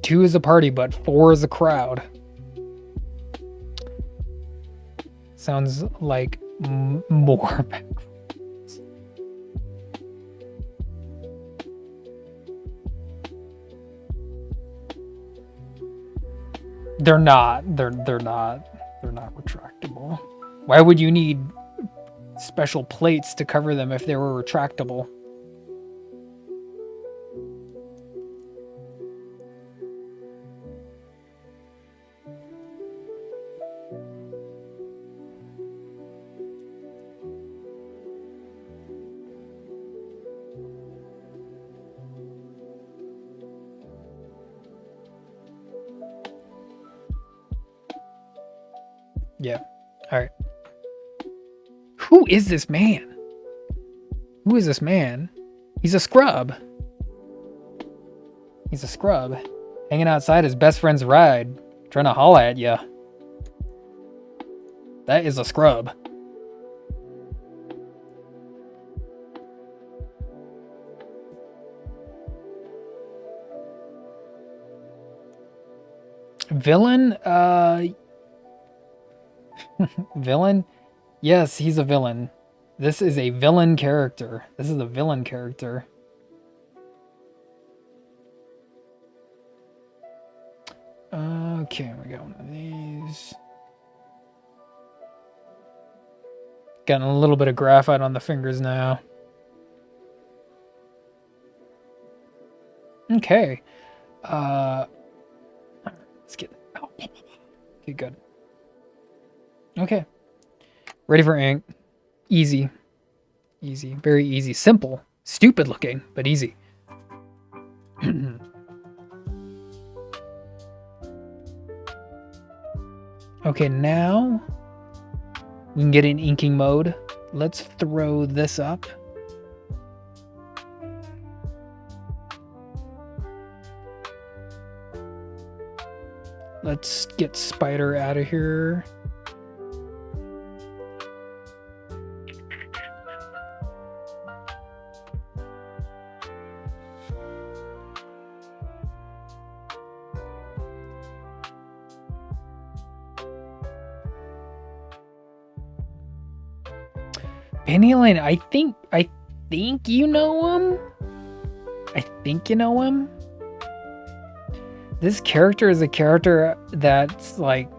Two is a party, but 4 is a crowd. Sounds like more. They're not retractable. Why would you need special plates to cover them if they were retractable? Yeah. All right. Who is this man? Who is this man? He's a scrub. He's a scrub. Hanging outside his best friend's ride. Trying to holla at ya. That is a scrub. Villain? Villain? Yes, he's a villain. This is a villain character. This is a villain character. Okay, we got one of these. Getting a little bit of graphite on the fingers now. Okay. Let's get... Oh, okay, good. Okay. Ready for ink. Easy. Easy. Very easy. Simple. Stupid looking, but easy. Okay, now we can get in inking mode. Let's throw this up. Let's get Sp1der out of here. Penny Lane, I think you know him. I think you know him. This character is a character that's like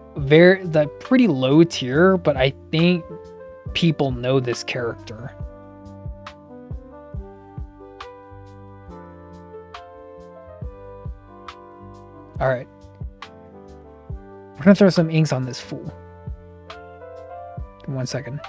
pretty low tier, but I think people know this character. All right. We're gonna throw some inks on this fool. 1 second.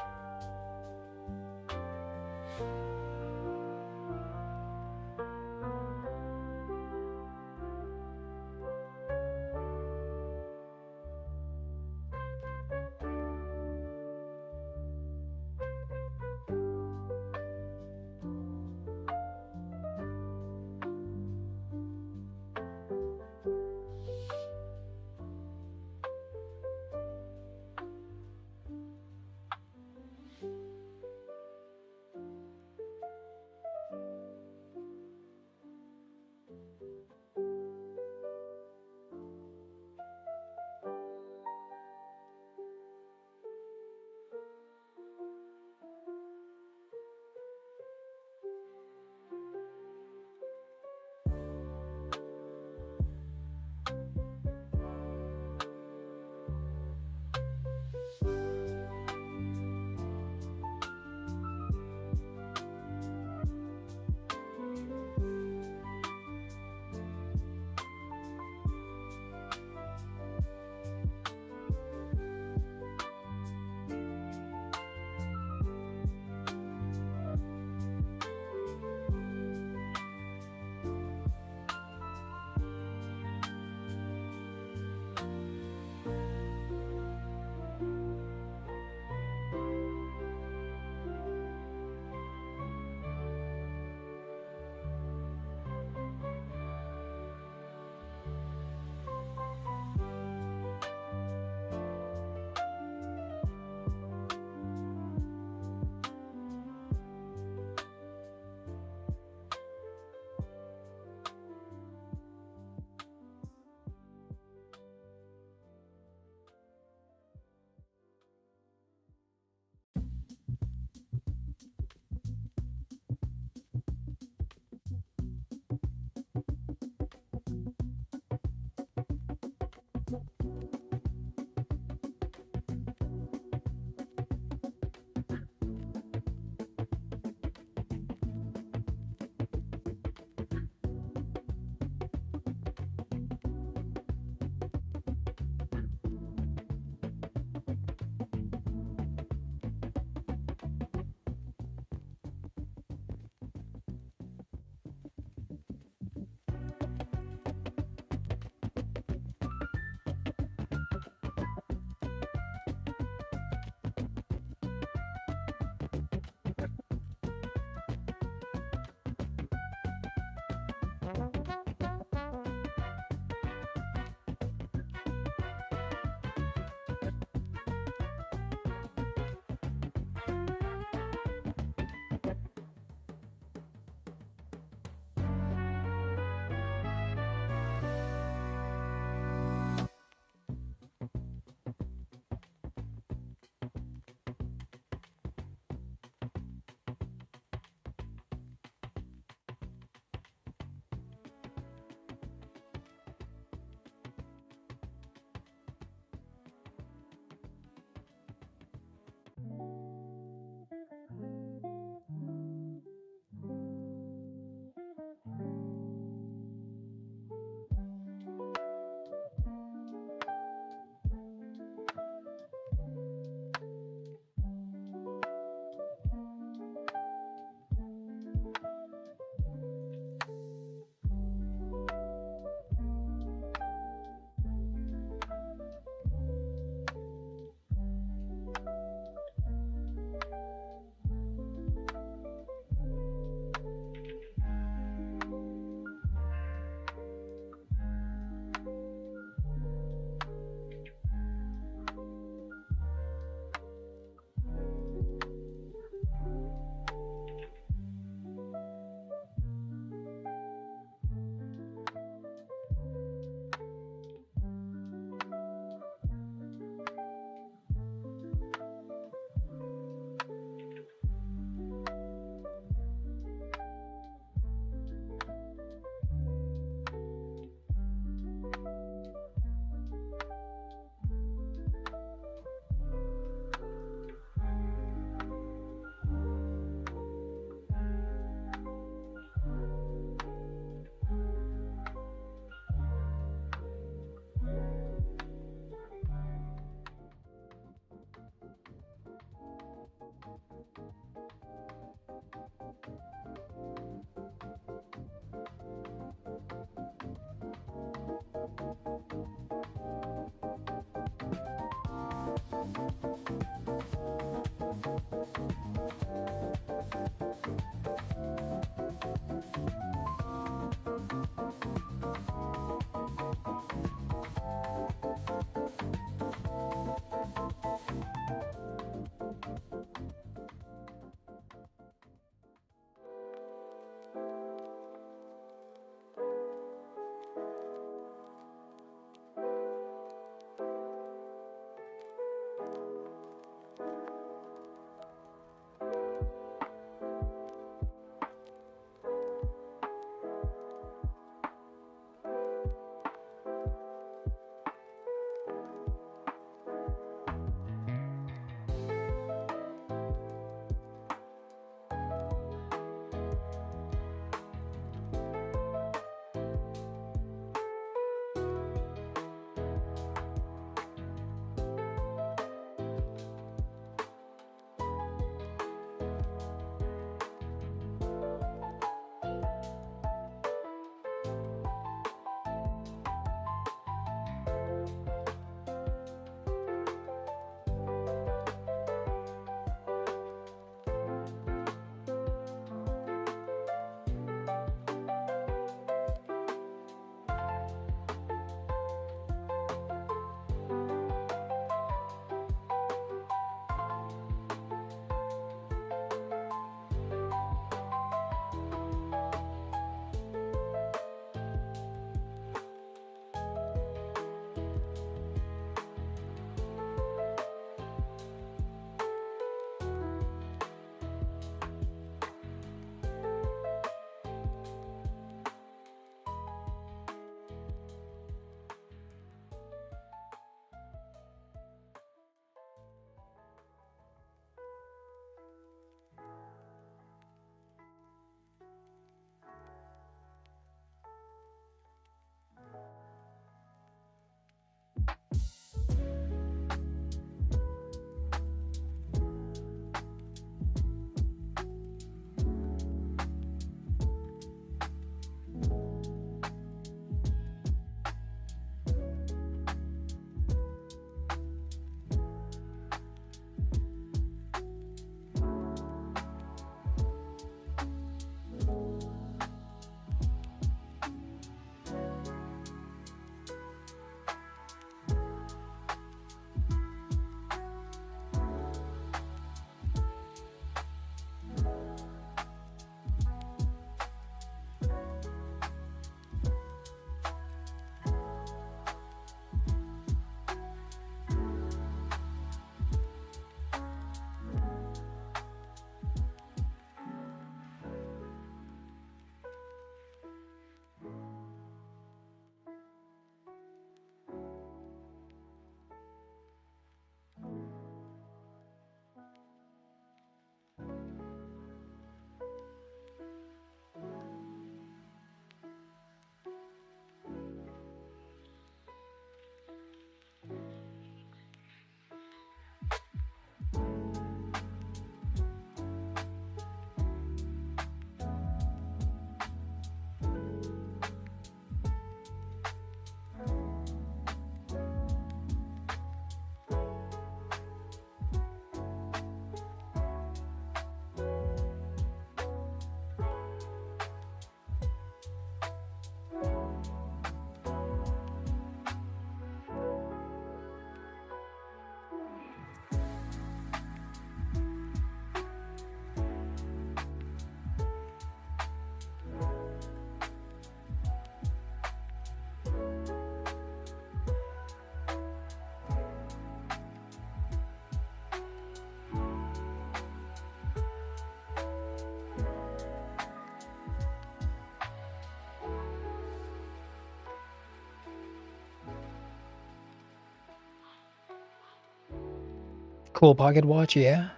Cool pocket watch, yeah.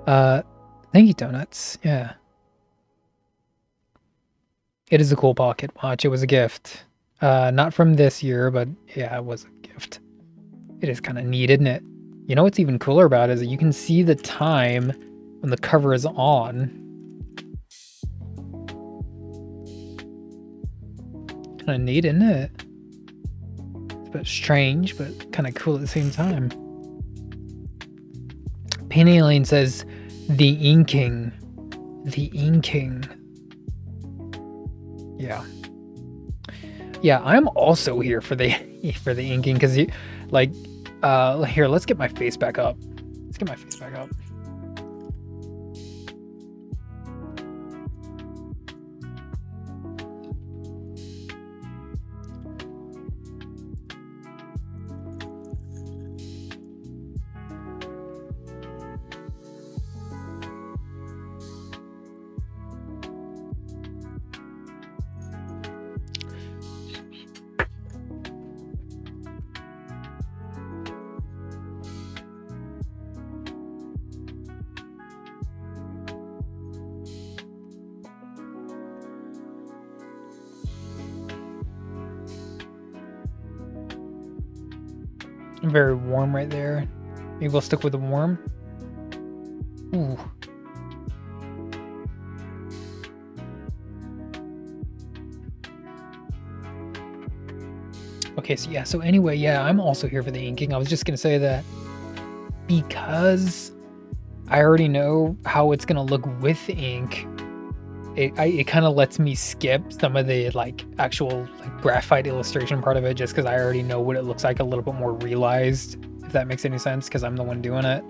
Thank you, Donuts. Yeah. It is a cool pocket watch. It was a gift. Not from this year, but yeah, it was a gift. It is kind of neat, isn't it? You know what's even cooler about it is that you can see the time when the cover is on. Kind of neat, isn't it? It's a bit strange, but kind of cool at the same time. Pain Alien says, the inking. The inking. Yeah. Yeah, I'm also here for the inking because you like here, let's get my face back up. Let's get my face back up. Very warm right there. Maybe we'll stick with the warm. Ooh. Okay, so yeah, so anyway, yeah, I'm also here for the inking. I was just gonna say that because I already know how it's gonna look with ink, it kind of lets me skip some of the like actual like graphite illustration part of it just because I already know what it looks like a little bit more realized, if that makes any sense, because I'm the one doing it.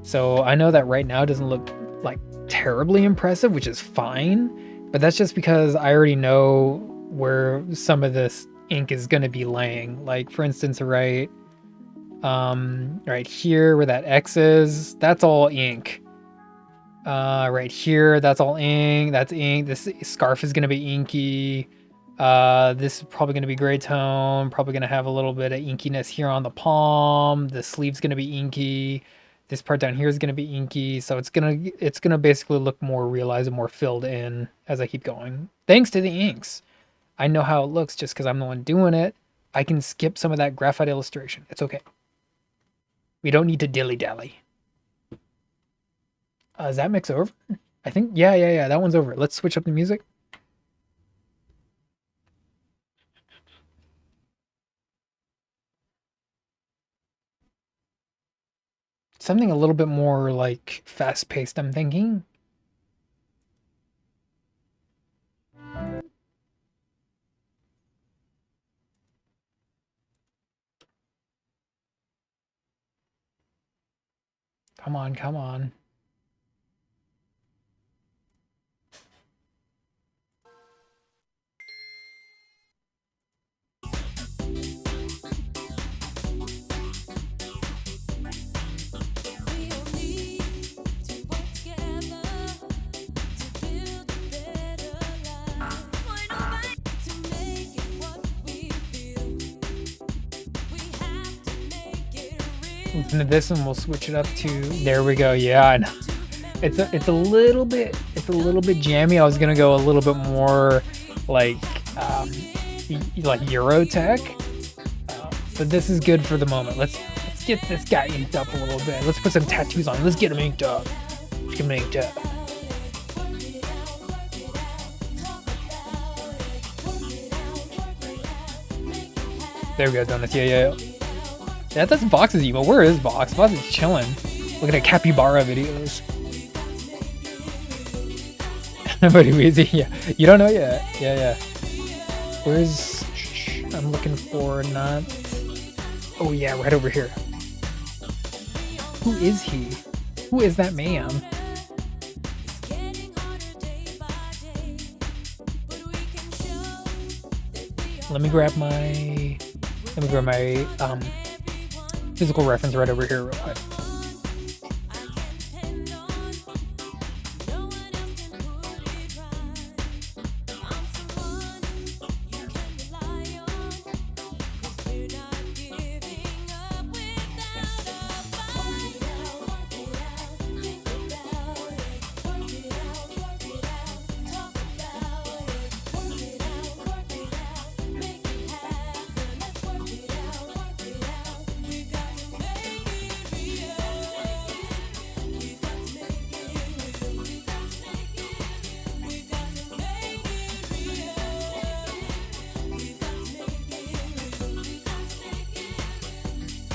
So I know that right now it doesn't look like terribly impressive, which is fine, but that's just because I already know where some of this ink is going to be laying. Like for instance, right here where that X is, that's all ink. Right here, that's all ink. That's ink. This scarf is going to be inky. This is probably going to be gray tone. Probably going to have a little bit of inkiness here on the palm. The sleeve's going to be inky. This part down here is going to be inky. So it's gonna basically look more realized and more filled in as I keep going. Thanks to the inks. I know how it looks just because I'm the one doing it. I can skip some of that graphite illustration. It's okay. We don't need to dilly-dally. Is that mix over? I think, yeah, that one's over. Let's switch up the music. Something a little bit more like fast-paced, I'm thinking. Come on, come on. Listen to this and we'll switch it up to, there we go. Yeah, I know. It's a little bit jammy. I was gonna go a little bit more like Eurotech, but this is good for the moment. Let's get this guy inked up a little bit. Let's put some tattoos on. Let's get him inked up. Let's get him inked up. There we go, Donuts. Yeah. Yeah, that's Box's emo. Where is Box? Box is chilling, looking at capybara videos. But easy, yeah. You don't know yet. Yeah. Where's? I'm looking for not. Oh yeah, right over here. Who is he? Who is that man? Let me grab my physical reference right over here real quick.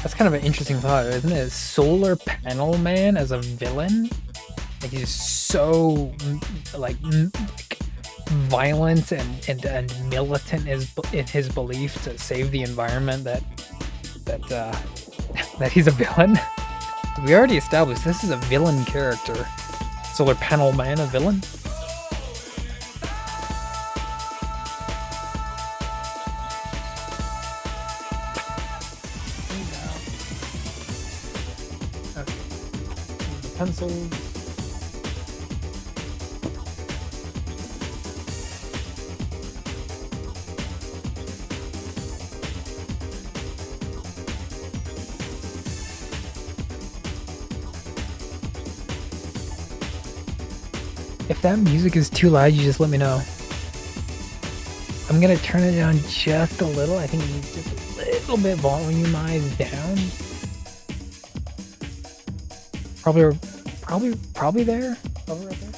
That's kind of an interesting thought, isn't it? Solar Panel Man as a villain? Like he's so like violent and militant in his belief to save the environment that that he's a villain. We already established this is a villain character. Solar Panel Man, a villain? Okay. Pencils. If that music is too loud, you just let me know. I'm gonna turn it down just a little. I think it needs just a little bit volumized down. Probably there. Probably right there.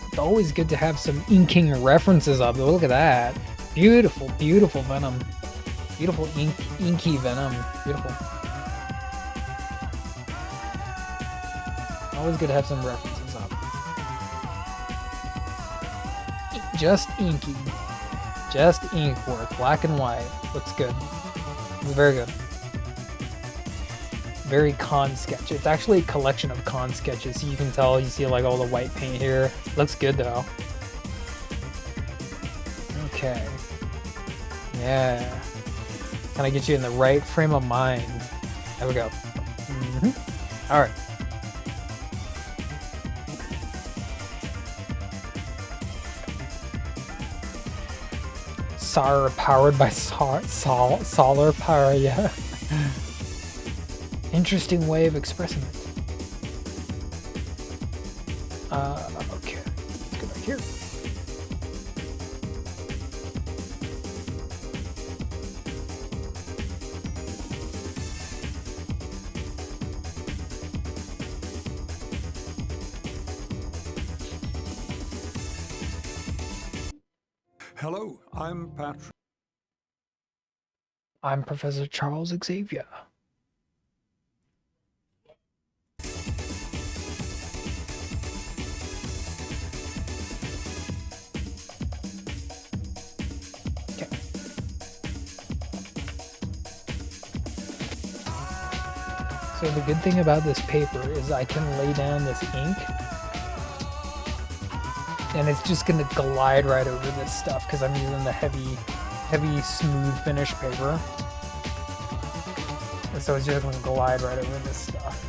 It's always good to have some inking references up. Look at that. Beautiful, beautiful Venom. Beautiful inky Venom. Beautiful. Always good to have some references up. Just inky. Just ink work. Black and white. Looks good. Very good. Very con sketch. It's actually a collection of con sketches. So you can tell, you see like all the white paint here. Looks good though. Okay. Yeah. Kind of get you in the right frame of mind. There we go. All right. SAR powered by solar power, yeah. Interesting way of expressing it. Okay, let's go back here. Hello, I'm Patrick. I'm Professor Charles Xavier. So the good thing about this paper is I can lay down this ink and it's just gonna glide right over this stuff because I'm using the heavy smooth finish paper. And so it's just gonna glide right over this stuff.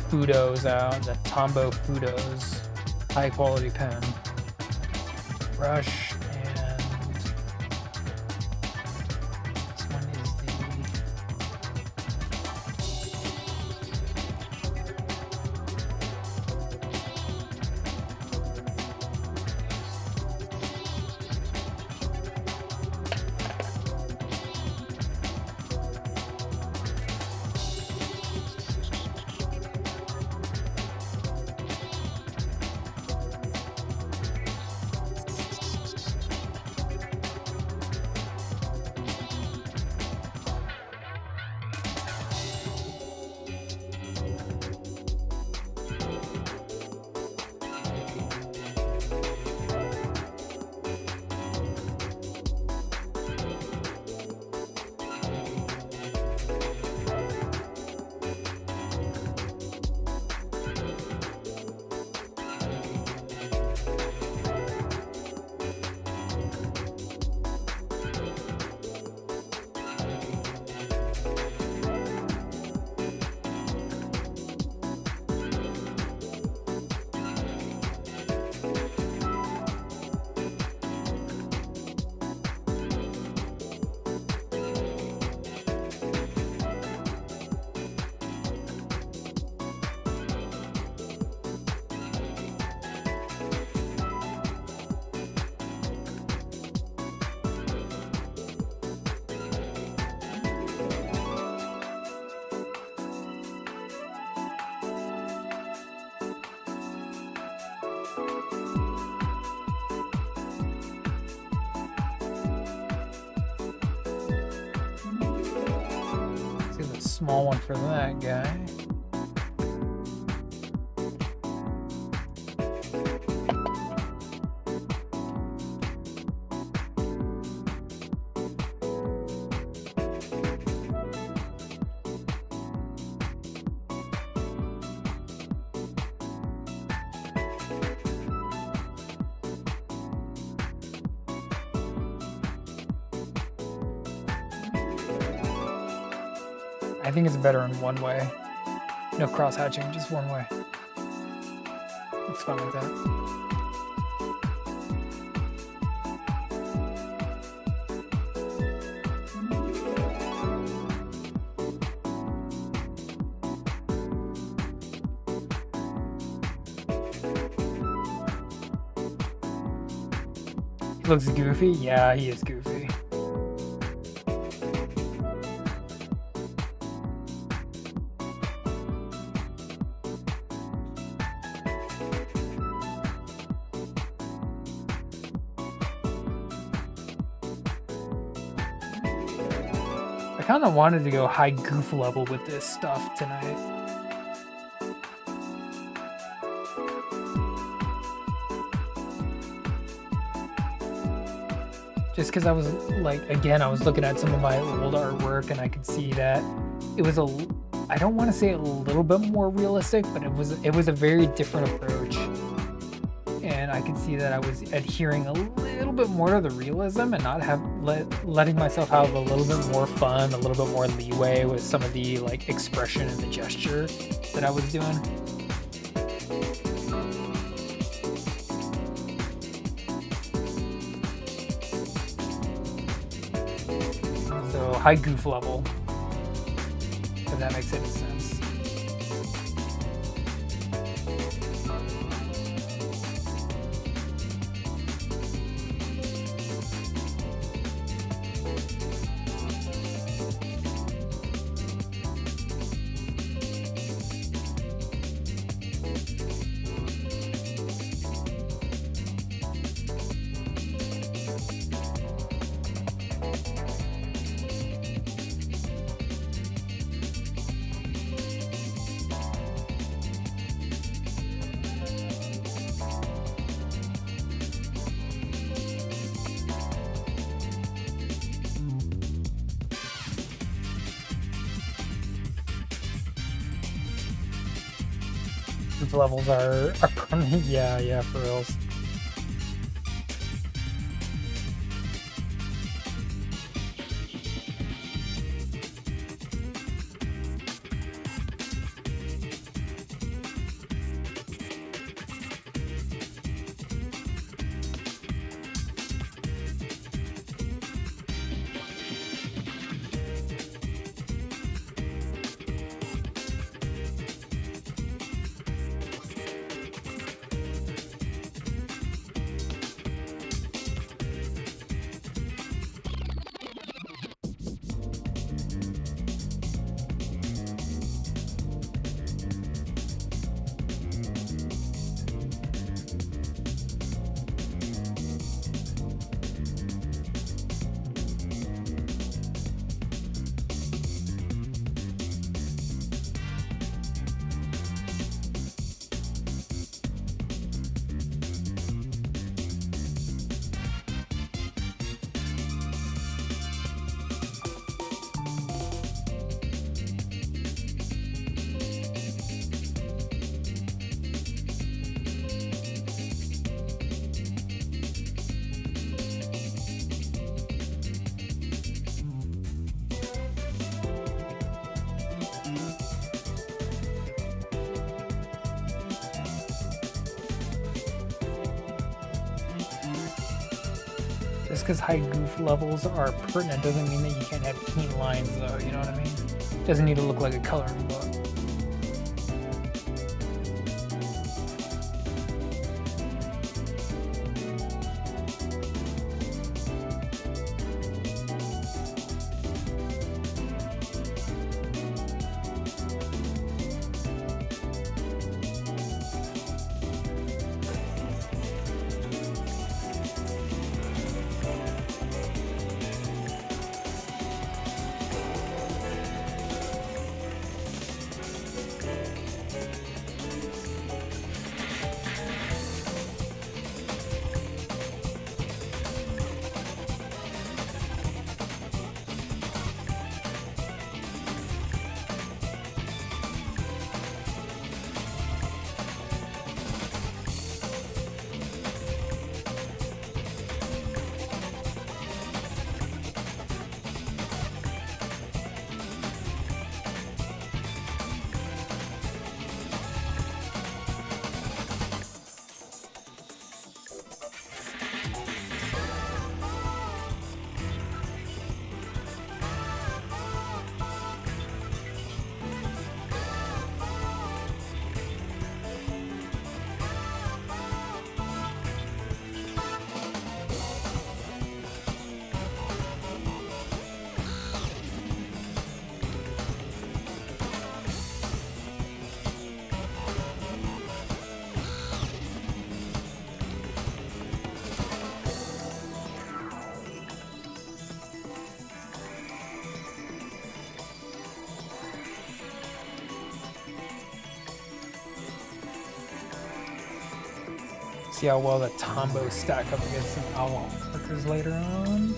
Fudos out, the Tombow Fudos, high quality pen. Brush and this one is small one for that guy. I think it's better in one way. No cross hatching, just one way. It's fun like that. He looks goofy? Yeah, he is goofy. I kind of wanted to go high goof level with this stuff tonight. Just because I was like, again, I was looking at some of my old artwork and I could see that it was I don't want to say a little bit more realistic, but it was a very different approach. And I could see that I was adhering a little bit more to the realism and not letting myself have a little bit more fun, a little bit more leeway with some of the like expression and the gesture that I was doing. So high goof level, if that makes any sense. Levels are yeah, for reals. Just because high goof levels are pertinent doesn't mean that you can't have clean lines, though, you know what I mean? It doesn't need to look like a coloring book. See how well the Tombow stack up against some owl clickers later on.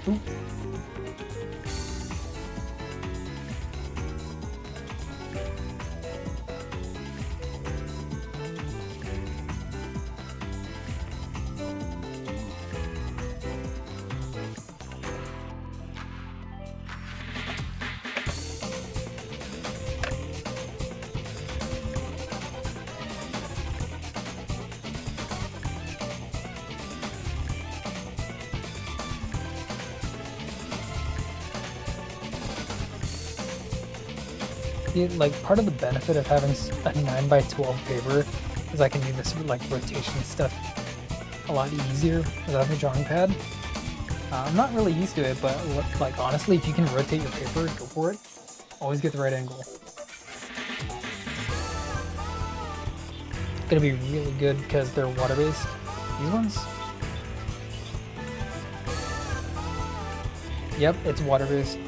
Ooh. Like part of the benefit of having a 9x12 paper is I can do this like rotation stuff a lot easier without the drawing pad. I'm not really used to it, but like honestly, if you can rotate your paper, go for it. Always get the right angle. It's gonna be really good because they're water-based. These ones. Yep, it's water-based.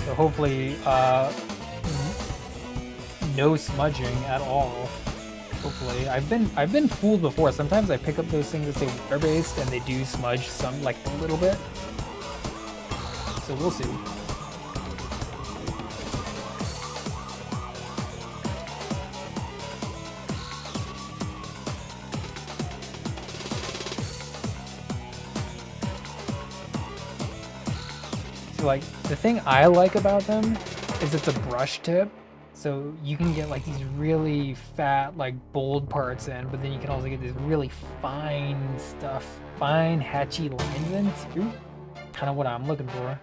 So hopefully, no smudging at all. Hopefully, I've been fooled before. Sometimes I pick up those things that say water-based and they do smudge some, like a little bit. So we'll see. Like the thing I like about them is it's a brush tip, so you can get like these really fat like bold parts in, but then you can also get this really fine stuff, fine hatchy lines in too. Kind of what I'm looking for.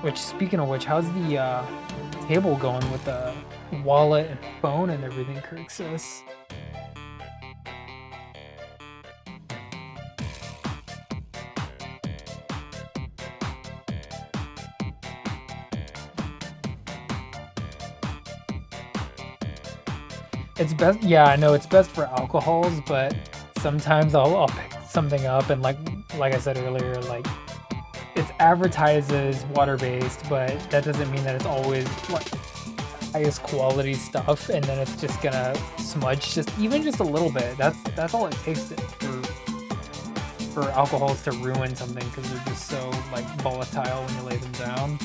Which, speaking of which, how's the table going with the wallet and phone and everything, Kirk says? It's best, yeah, I know it's best for alcohols, but sometimes I'll pick something up and like I said earlier, like it advertises water-based, but that doesn't mean that it's always like highest quality stuff, and then it's just gonna smudge even just a little bit. That's all it takes for alcohols to ruin something, because they're just so like volatile when you lay them down.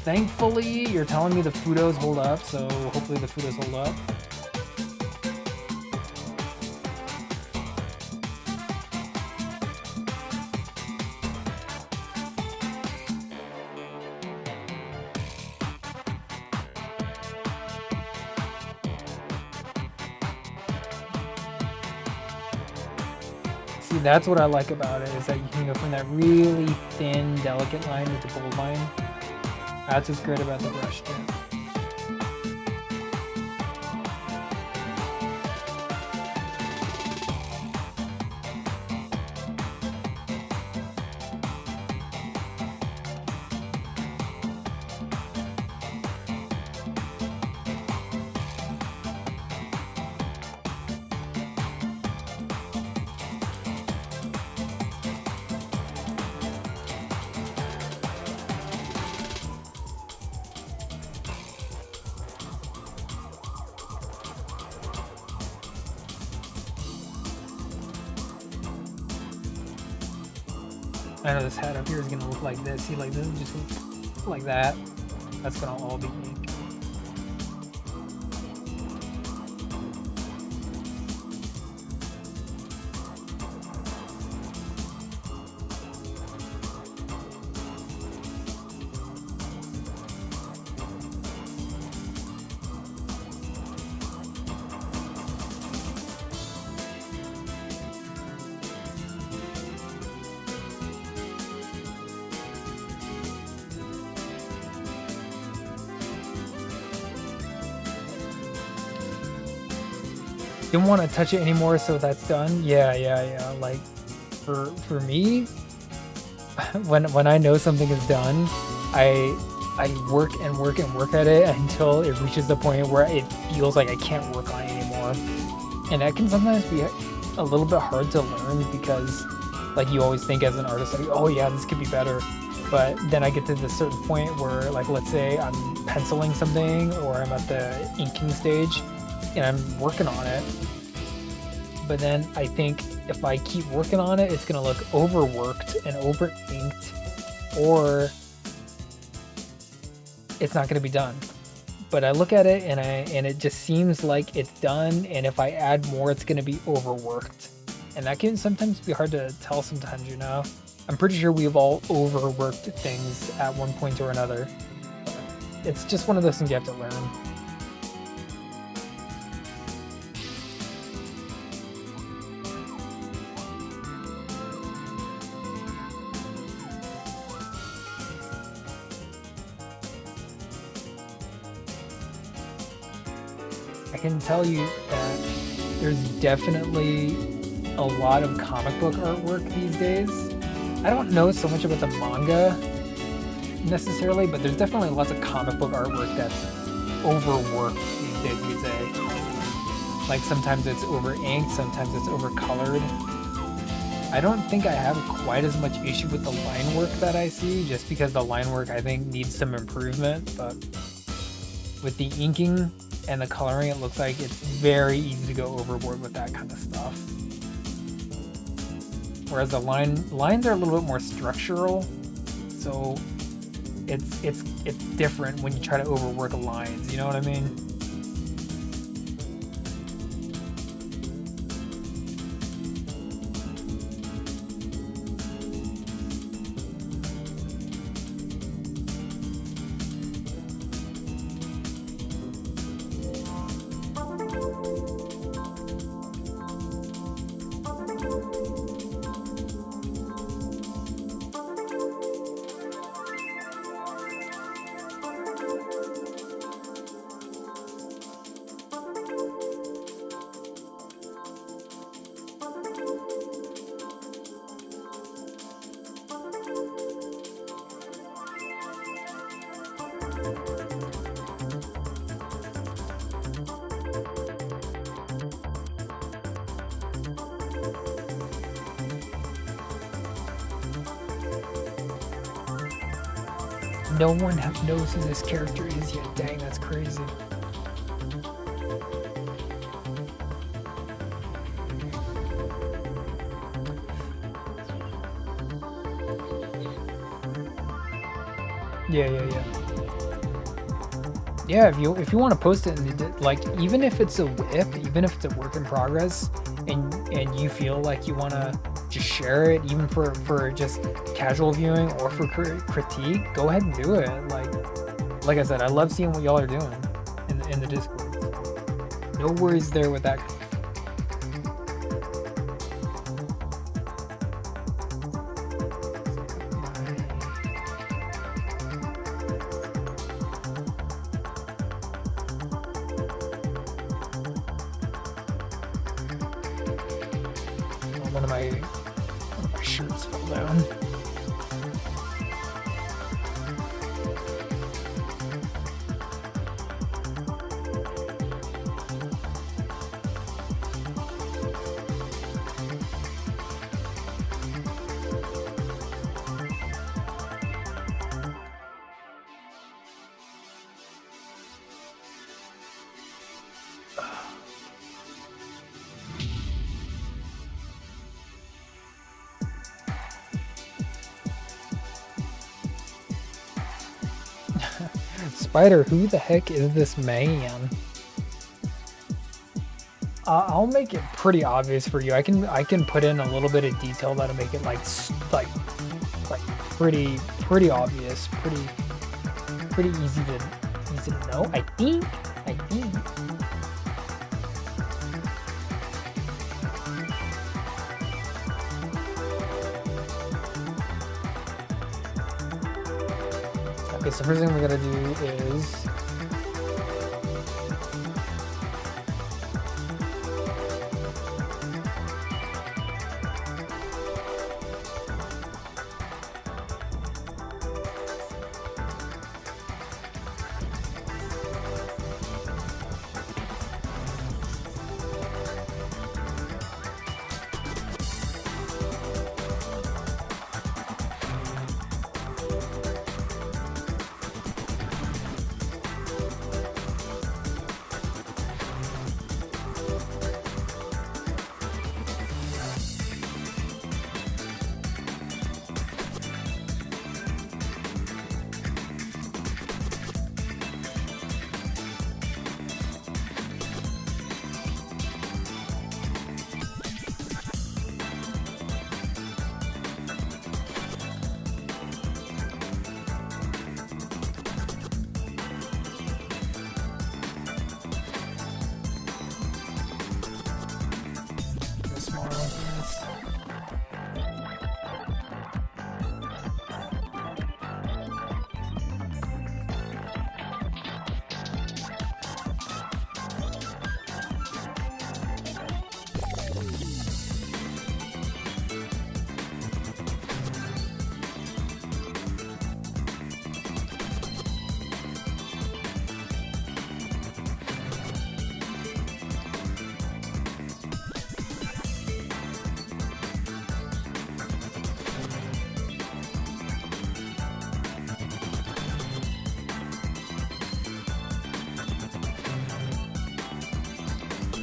Thankfully, you're telling me the Fudos hold up, so hopefully the Fudos hold up. See, that's what I like about it, is that you can go from that really thin, delicate line to the bold line. That's what's great about the brush tip. I know this hat up here is gonna look like this. See, like this is just like that. That's gonna all be ink. didn't want to touch it anymore, so that's done. Yeah. Like for me, when I know something is done, I work and work and work at it until it reaches the point where it feels like I can't work on it anymore. And that can sometimes be a little bit hard to learn because like you always think as an artist like, oh yeah, this could be better. But then I get to this certain point where, like, let's say I'm penciling something or I'm at the inking stage and I'm working on it. But then I think if I keep working on it, it's going to look overworked and over inked, or it's not going to be done. But I look at it and it just seems like it's done. And if I add more, it's going to be overworked. And that can sometimes be hard to tell sometimes, you know? I'm pretty sure we've all overworked things at one point or another. It's just one of those things you have to learn. I can tell you that there's definitely a lot of comic book artwork these days. I don't know so much about the manga necessarily, but there's definitely lots of comic book artwork that's overworked these days, you could say. Like sometimes it's over inked, sometimes it's over colored. I don't think I have quite as much issue with the line work that I see, just because the line work I think needs some improvement, but with the inking and the coloring, it looks like it's very easy to go overboard with that kind of stuff. Whereas the lines are a little bit more structural, so it's different when you try to overwork lines. You know what I mean? No one knows who this character is yet. Dang, that's crazy. Yeah. Yeah, if you want to post it, like even if it's a whip, even if it's a work in progress, and you feel like you want to just share it, even for just casual viewing or for critique, go ahead and do it. Like I said, I love seeing what y'all are doing in the Discord. No worries there with that. One of my shirts fell down. Sp1der, who the heck is this man? I'll make it pretty obvious for you. I can put in a little bit of detail that'll make it like pretty obvious, pretty easy to know. I think. Okay, so first thing we're gonna do is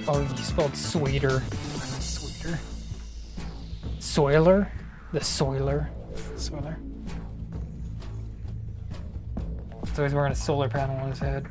Oh, you spelled Sweeter. Sweeter. Soiler? The Soiler. Soiler. So he's wearing a solar panel on his head.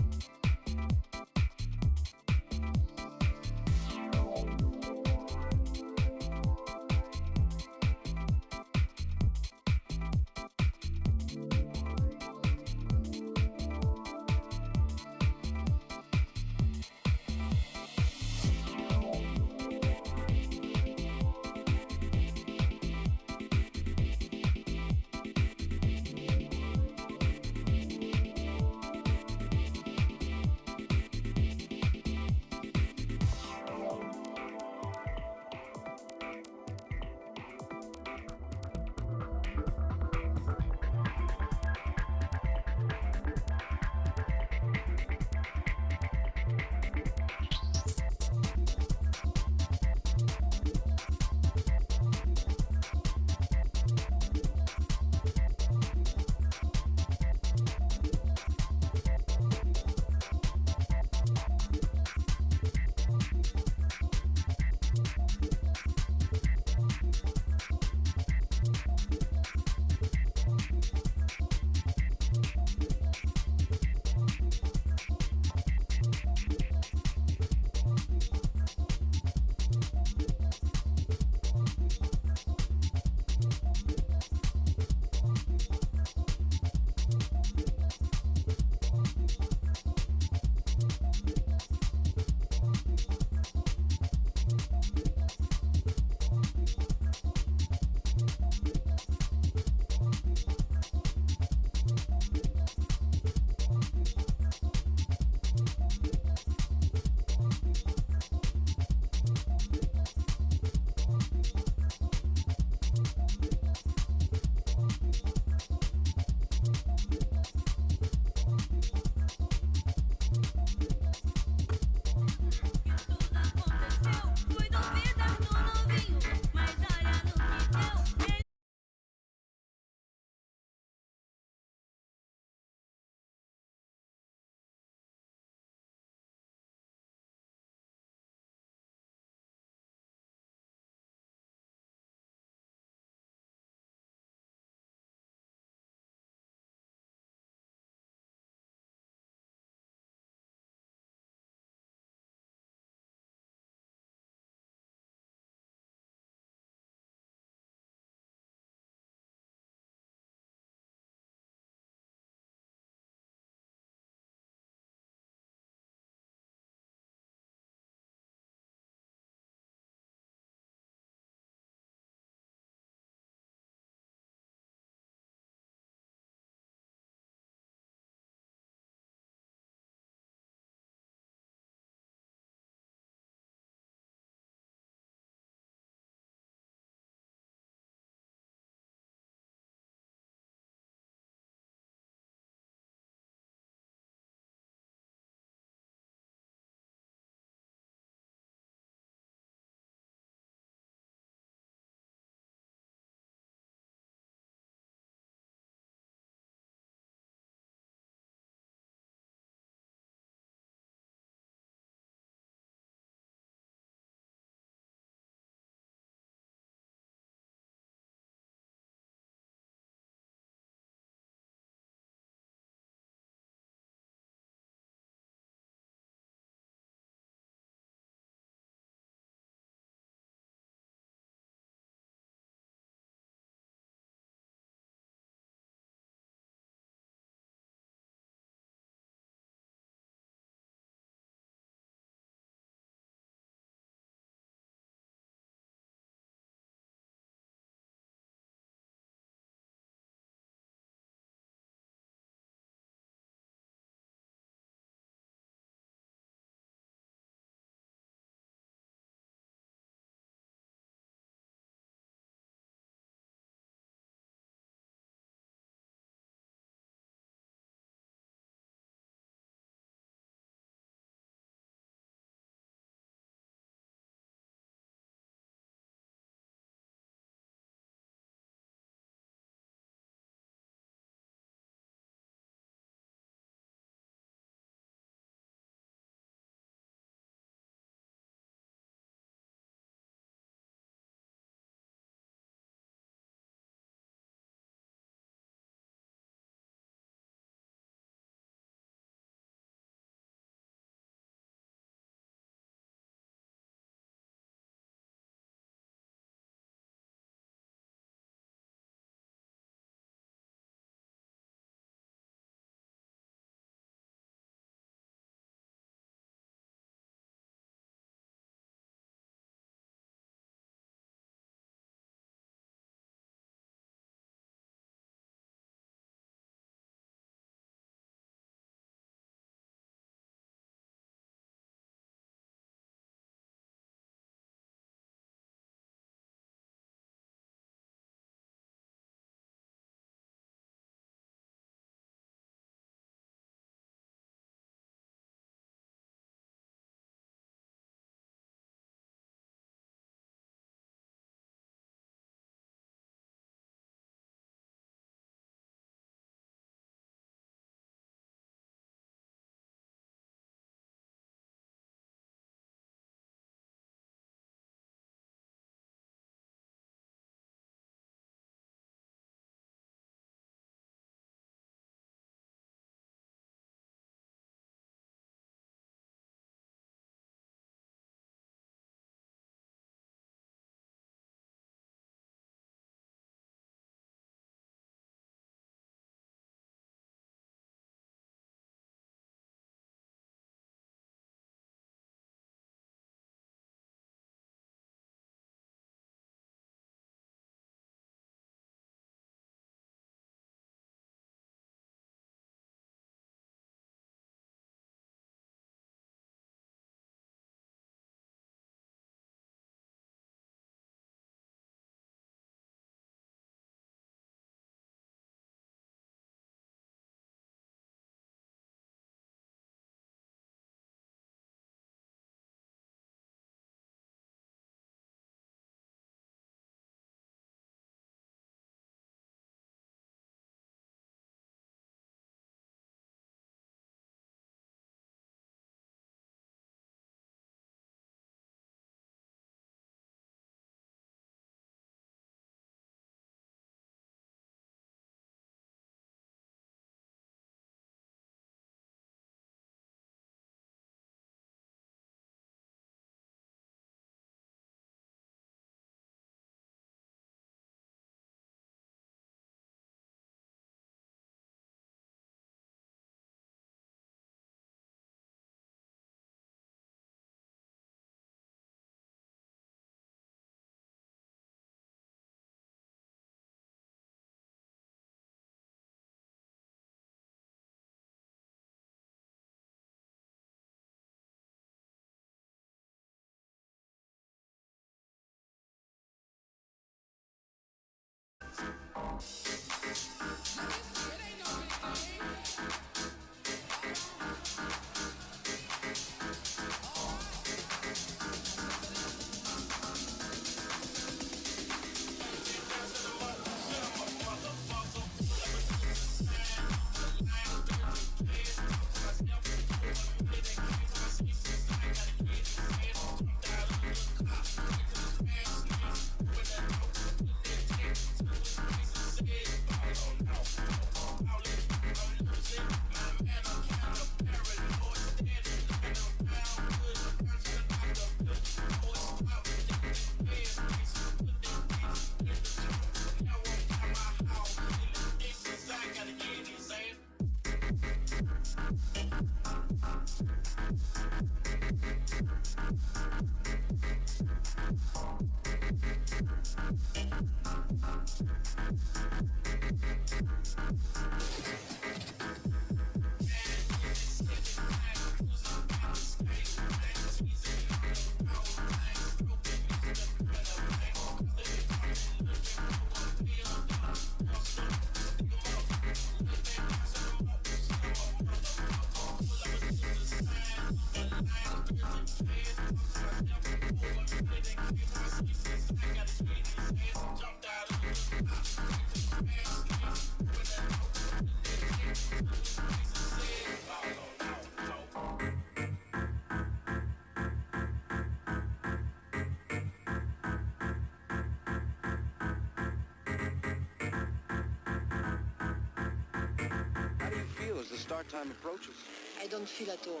How do you feel as the start time approaches? I don't feel at all.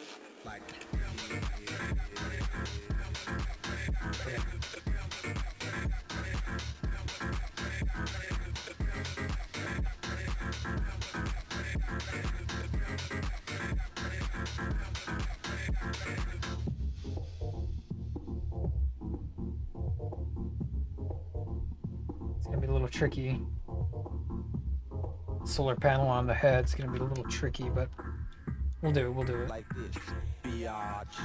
It's gonna be a little tricky. Solar panel on the head's gonna be a little tricky, but we'll do it. We'll do it. Like this, biatch.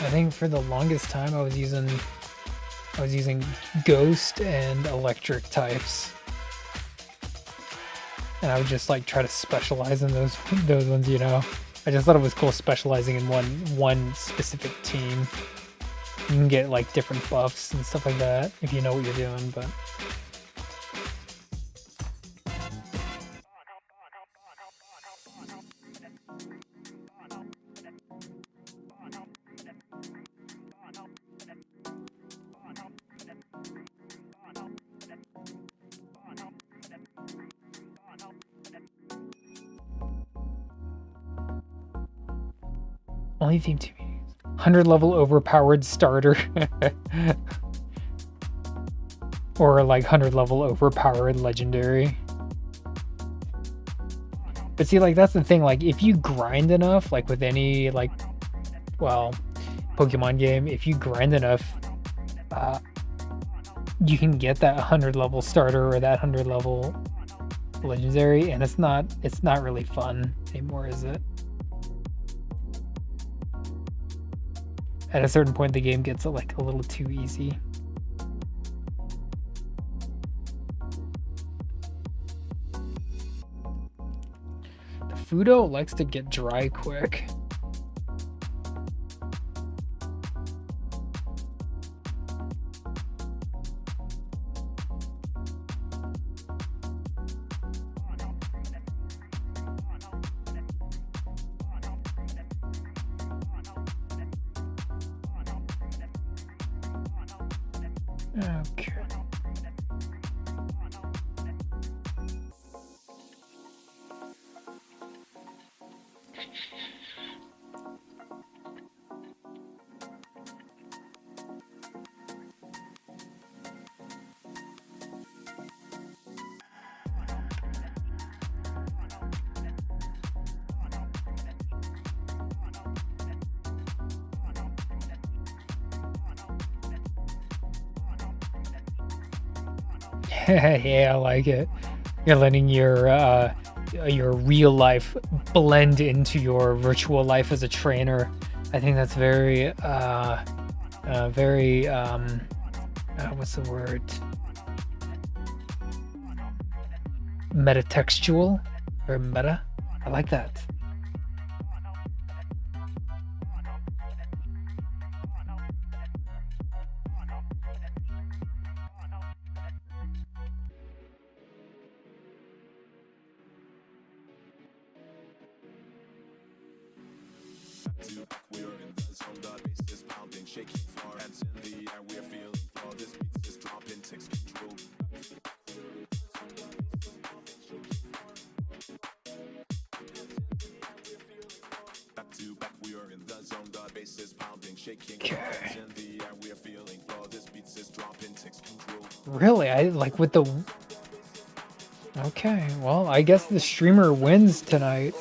I think for the longest time I was using ghost and electric types. And I would just like try to specialize in those ones, you know. I just thought it was cool specializing in one specific team. You can get like different buffs and stuff like that if you know what you're doing, but only theme 2 meetings. 100 level overpowered starter. Or like 100 level overpowered legendary. But see, like that's the thing, like if you grind enough, like with any like, well, Pokemon game, if you grind enough, you can get that 100 level starter or that 100 level legendary, and it's not really fun anymore, is it? At a certain point, the game gets like a little too easy. The Fudo likes to get dry quick. Okay. Yeah, I like it. You're letting your real life blend into your virtual life as a trainer. I think that's very what's the word? Metatextual or meta. I like that. We are in the zone, the bass is pounding, shaking far, hands in the air, we're feeling flow, this beat is dropping, takes control. Back to back, we are in the zone, the bass is pounding, shaking far, hands in the air, we're feeling flow, this beat is dropping, takes control. Really? I like with the... Okay, well, I guess the streamer wins tonight.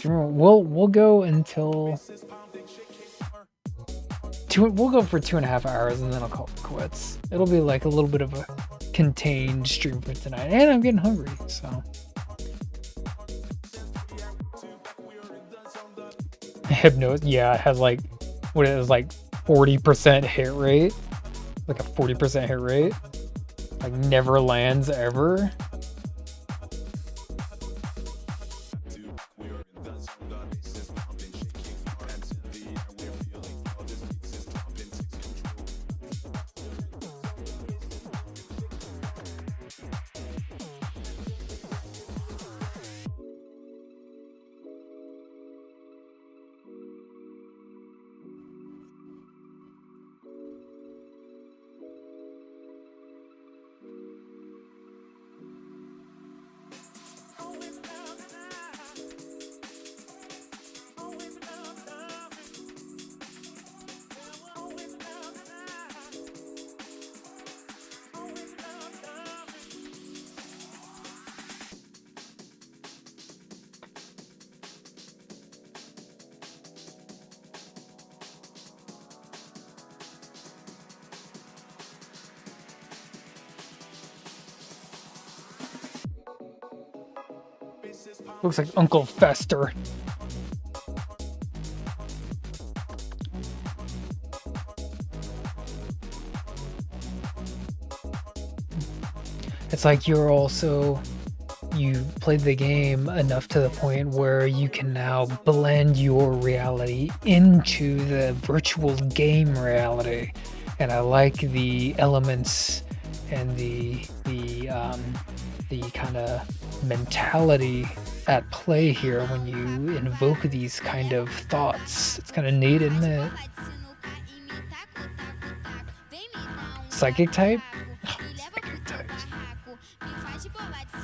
We'll go until we'll go for 2.5 hours and then I'll call it quits. It'll be like a little bit of a contained stream for tonight, and I'm getting hungry, so Hypnos, yeah, it has like what it is, like 40% hit rate, like a 40% hit rate, like never lands ever. Looks like Uncle Fester. it's like you played the game enough to the point where you can now blend your reality into the virtual game reality. And I like the elements and the kind of mentality at play here when you invoke these kind of thoughts. It's kind of neat, isn't it? Psychic type? Psychic types.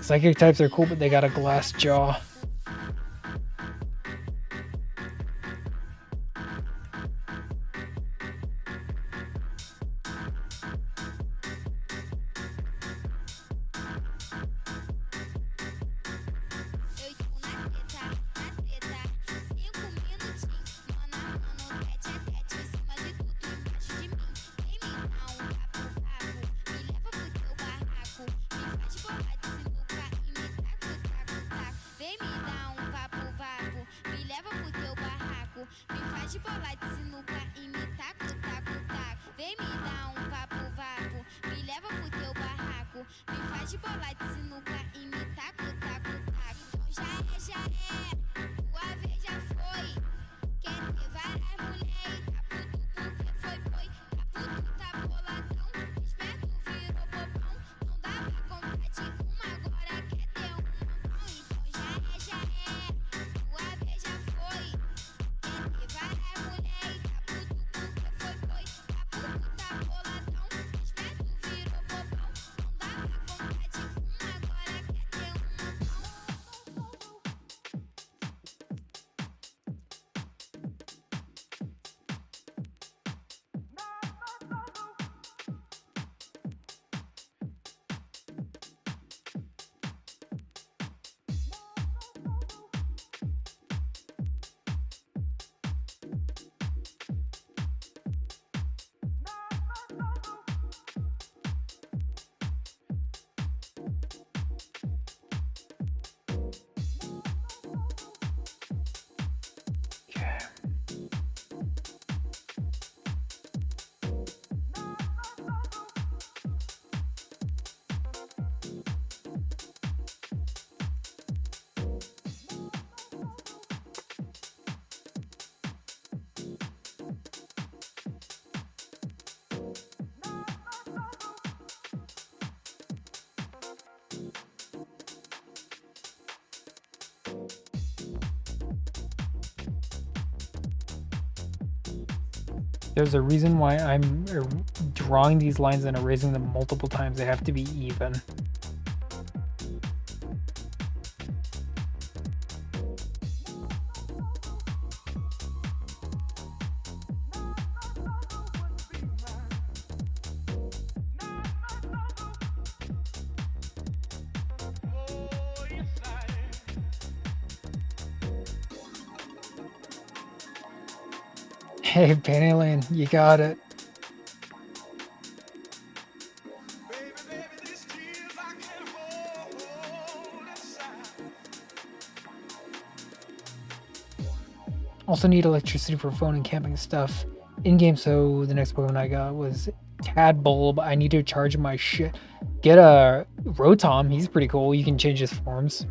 Psychic types are cool, but they got a glass jaw. There's a reason why I'm drawing these lines and erasing them multiple times. They have to be even. Hey, Penny Lane, you got it. Also need electricity for phone and camping stuff in game, so the next Pokemon I got was Tadbulb. I need to charge my shit. Get a Rotom, he's pretty cool. You can change his forms.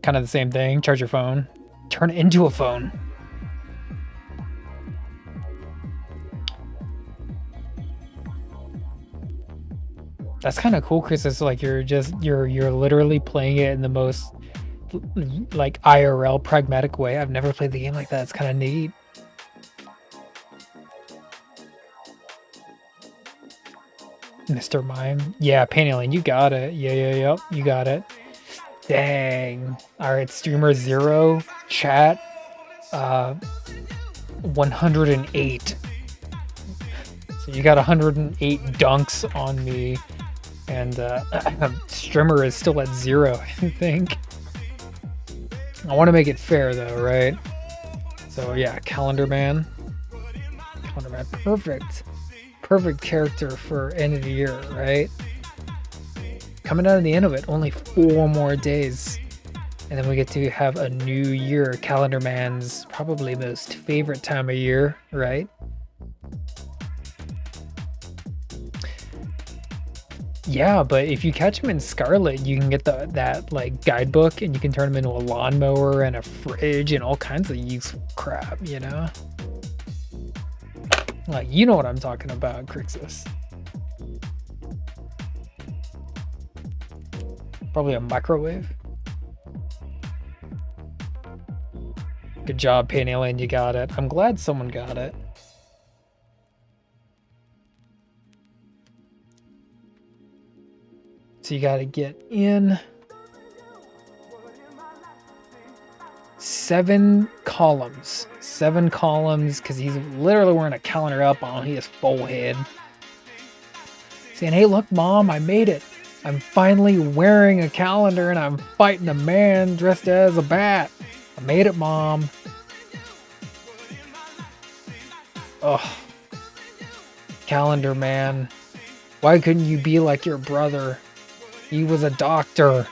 Kind of the same thing. Charge your phone. Turn it into a phone. That's kind of cool, Chris. It's like you're literally playing it in the most like IRL pragmatic way. I've never played the game like that. It's kind of neat. Mr. Mime. Yeah, Penny Lane, you got it. Yep, you got it. Dang. All right, streamer 0, chat 108. So you got 108 dunks on me, and streamer is still at 0, I think. I want to make it fair though, right? So yeah, Calendar Man, perfect character for end of the year, right? Coming out of the end of it, only 4 more days, and then we get to have a new year. Calendar Man's probably most favorite time of year, right? Yeah, but if you catch him in Scarlet, you can get that like guidebook, and you can turn him into a lawnmower and a fridge and all kinds of useful crap, you know? Like, you know what I'm talking about, Crixus. Probably a microwave. Good job, Pain Alien, you got it. I'm glad someone got it. So you gotta get in 7 columns. 7 columns, because he's literally wearing a calendar up on his forehead. Saying, hey, look, Mom, I made it. I'm finally wearing a calendar and I'm fighting a man dressed as a bat. I made it, Mom. Ugh. Calendar Man. Why couldn't you be like your brother? He was a doctor.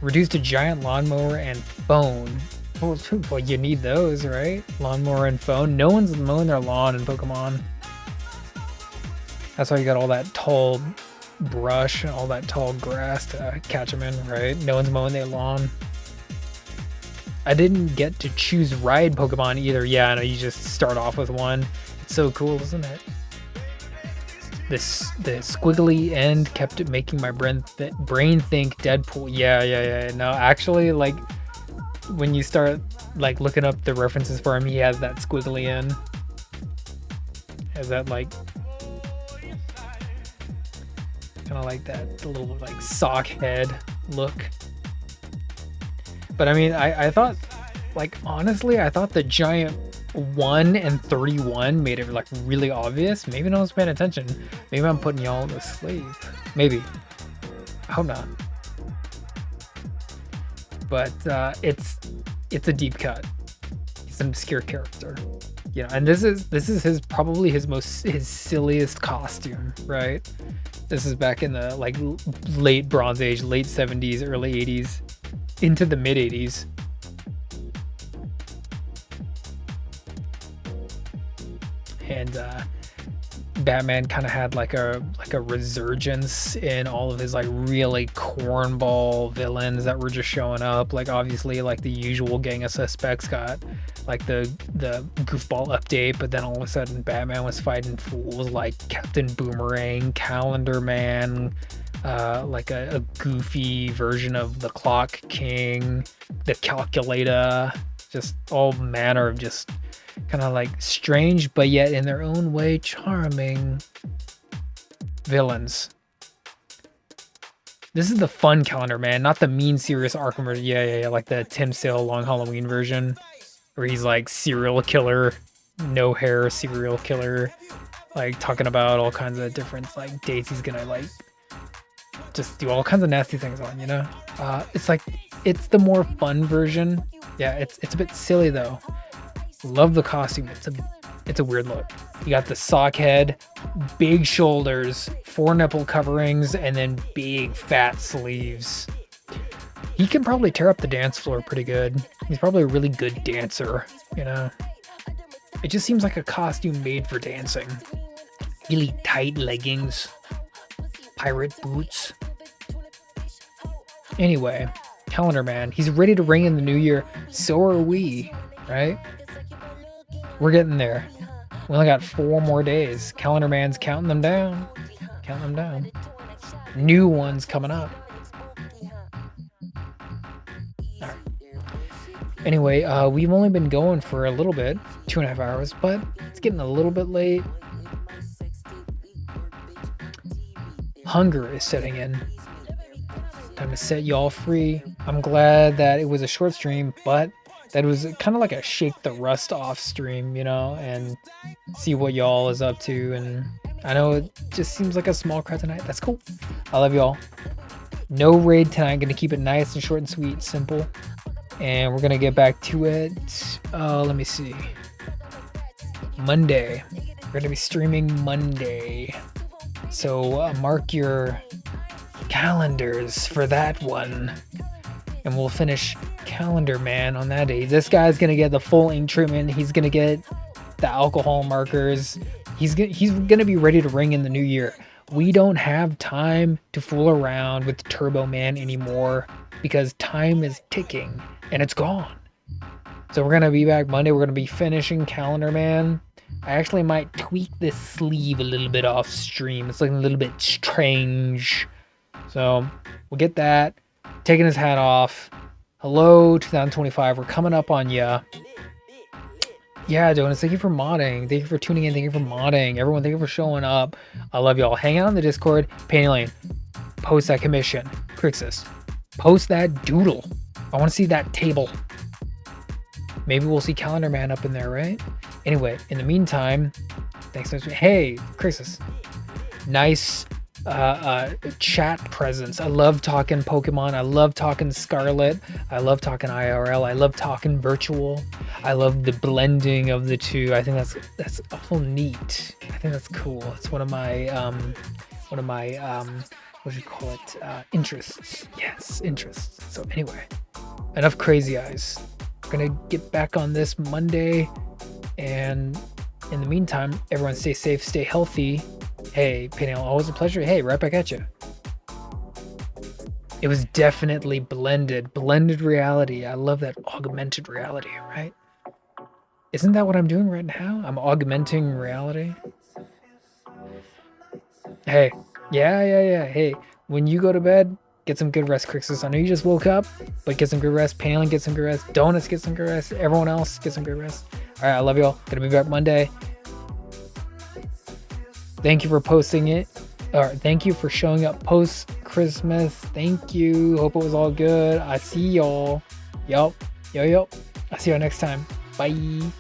Reduced to giant lawnmower and phone. Well, you need those, right? Lawnmower and phone. No one's mowing their lawn in Pokemon. That's why you got all that tall brush and all that tall grass to catch them in, right? No one's mowing their lawn. I didn't get to choose ride Pokemon either. Yeah, I know, you just start off with one. It's so cool, isn't it? The squiggly end kept it making my brain think Deadpool. Yeah. No, actually, like, when you start like looking up the references for him, he has that squiggly end. Has that like kind of like that little like sock head look. But I mean, I thought, like, honestly, I thought the giant 1 and 31 made it like really obvious. Maybe no one's paying attention. Maybe I'm putting y'all to sleep. Maybe. I hope not. But it's a deep cut. He's an obscure character, you know. And this is his probably his silliest costume, right? This is back in the like late Bronze Age, late 70s, early 80s, into the mid 80s. And Batman kind of had like a resurgence in all of his like really cornball villains that were just showing up. Like, obviously, like the usual gang of suspects got like the goofball update, but then all of a sudden Batman was fighting fools like Captain Boomerang, Calendar Man, like a goofy version of the Clock King, the Calculator, just all manner of just kind of like strange, but yet in their own way charming villains. This is the fun Calendar Man, not the mean, serious Arkham version. Yeah, like the Tim Sale Long Halloween version, where he's like serial killer, no hair serial killer, like talking about all kinds of different like dates he's gonna like just do all kinds of nasty things on, you know? It's the more fun version. Yeah, it's a bit silly though. Love the costume. It's a weird look. You got the sock head, big shoulders, 4 nipple coverings, and then big fat sleeves. He can probably tear up the dance floor pretty good. He's probably a really good dancer, you know? It just seems like a costume made for dancing. Really tight leggings, pirate boots. Anyway, Calendar Man, he's ready to ring in the new year. So are we, right? We're getting there. We only got 4 more days. Calendar Man's counting them down. Counting them down. New ones coming up. All right. Anyway, we've only been going for a little bit, 2.5 hours, but it's getting a little bit late. Hunger is setting in. Time to set y'all free. I'm glad that it was a short stream, but that was kind of like a shake the rust off stream, you know, and see what y'all is up to. And I know it just seems like a small crowd tonight. That's cool. I love y'all. No raid tonight. Gonna keep it nice and short and sweet, simple. And we're gonna get back to it. Let me see. Monday. We're gonna be streaming Monday. So mark your calendars for that one. And we'll finish Calendar Man on that day. This guy's gonna get the full ink treatment. He's gonna get the alcohol markers. He's gonna be ready to ring in the new year. We don't have time to fool around with Turbo Man anymore because time is ticking and it's gone. So we're gonna be back Monday. We're gonna be finishing Calendar Man. I actually might tweak this sleeve a little bit off stream. It's looking a little bit strange. So we'll get that. Taking his hat off. Hello, 2025. We're coming up on ya. Yeah, Jonas, thank you for modding. Thank you for tuning in. Thank you for modding. Everyone, thank you for showing up. I love y'all. Hang out on the Discord. Penny Lane, post that commission. Crixus, post that doodle. I want to see that table. Maybe we'll see Calendar Man up in there, right? Anyway, in the meantime, thanks. Hey, Crixus, nice chat presence. I love talking Pokemon. I love talking Scarlet. I love talking IRL. I love talking virtual. I love the blending of the two. I think that's awful neat. I think that's cool. It's one of my what do you call it? Interests. Yes, interests. So anyway, enough crazy eyes. We're gonna get back on this Monday, and in the meantime, everyone stay safe, stay healthy. Hey, Peniel, always a pleasure. Hey, right back at you. It was definitely blended reality. I love that augmented reality, right? Isn't that what I'm doing right now? I'm augmenting reality. Hey, yeah. Hey, when you go to bed, get some good rest, Crixus. I know you just woke up, but get some good rest. Peniel, get some good rest. Donuts, get some good rest. Everyone else, get some good rest. All right, I love y'all. Gonna be back Monday. Thank you for posting it. Or thank you for showing up post Christmas. Thank you. Hope it was all good. I see y'all. Yo. I see y'all next time. Bye.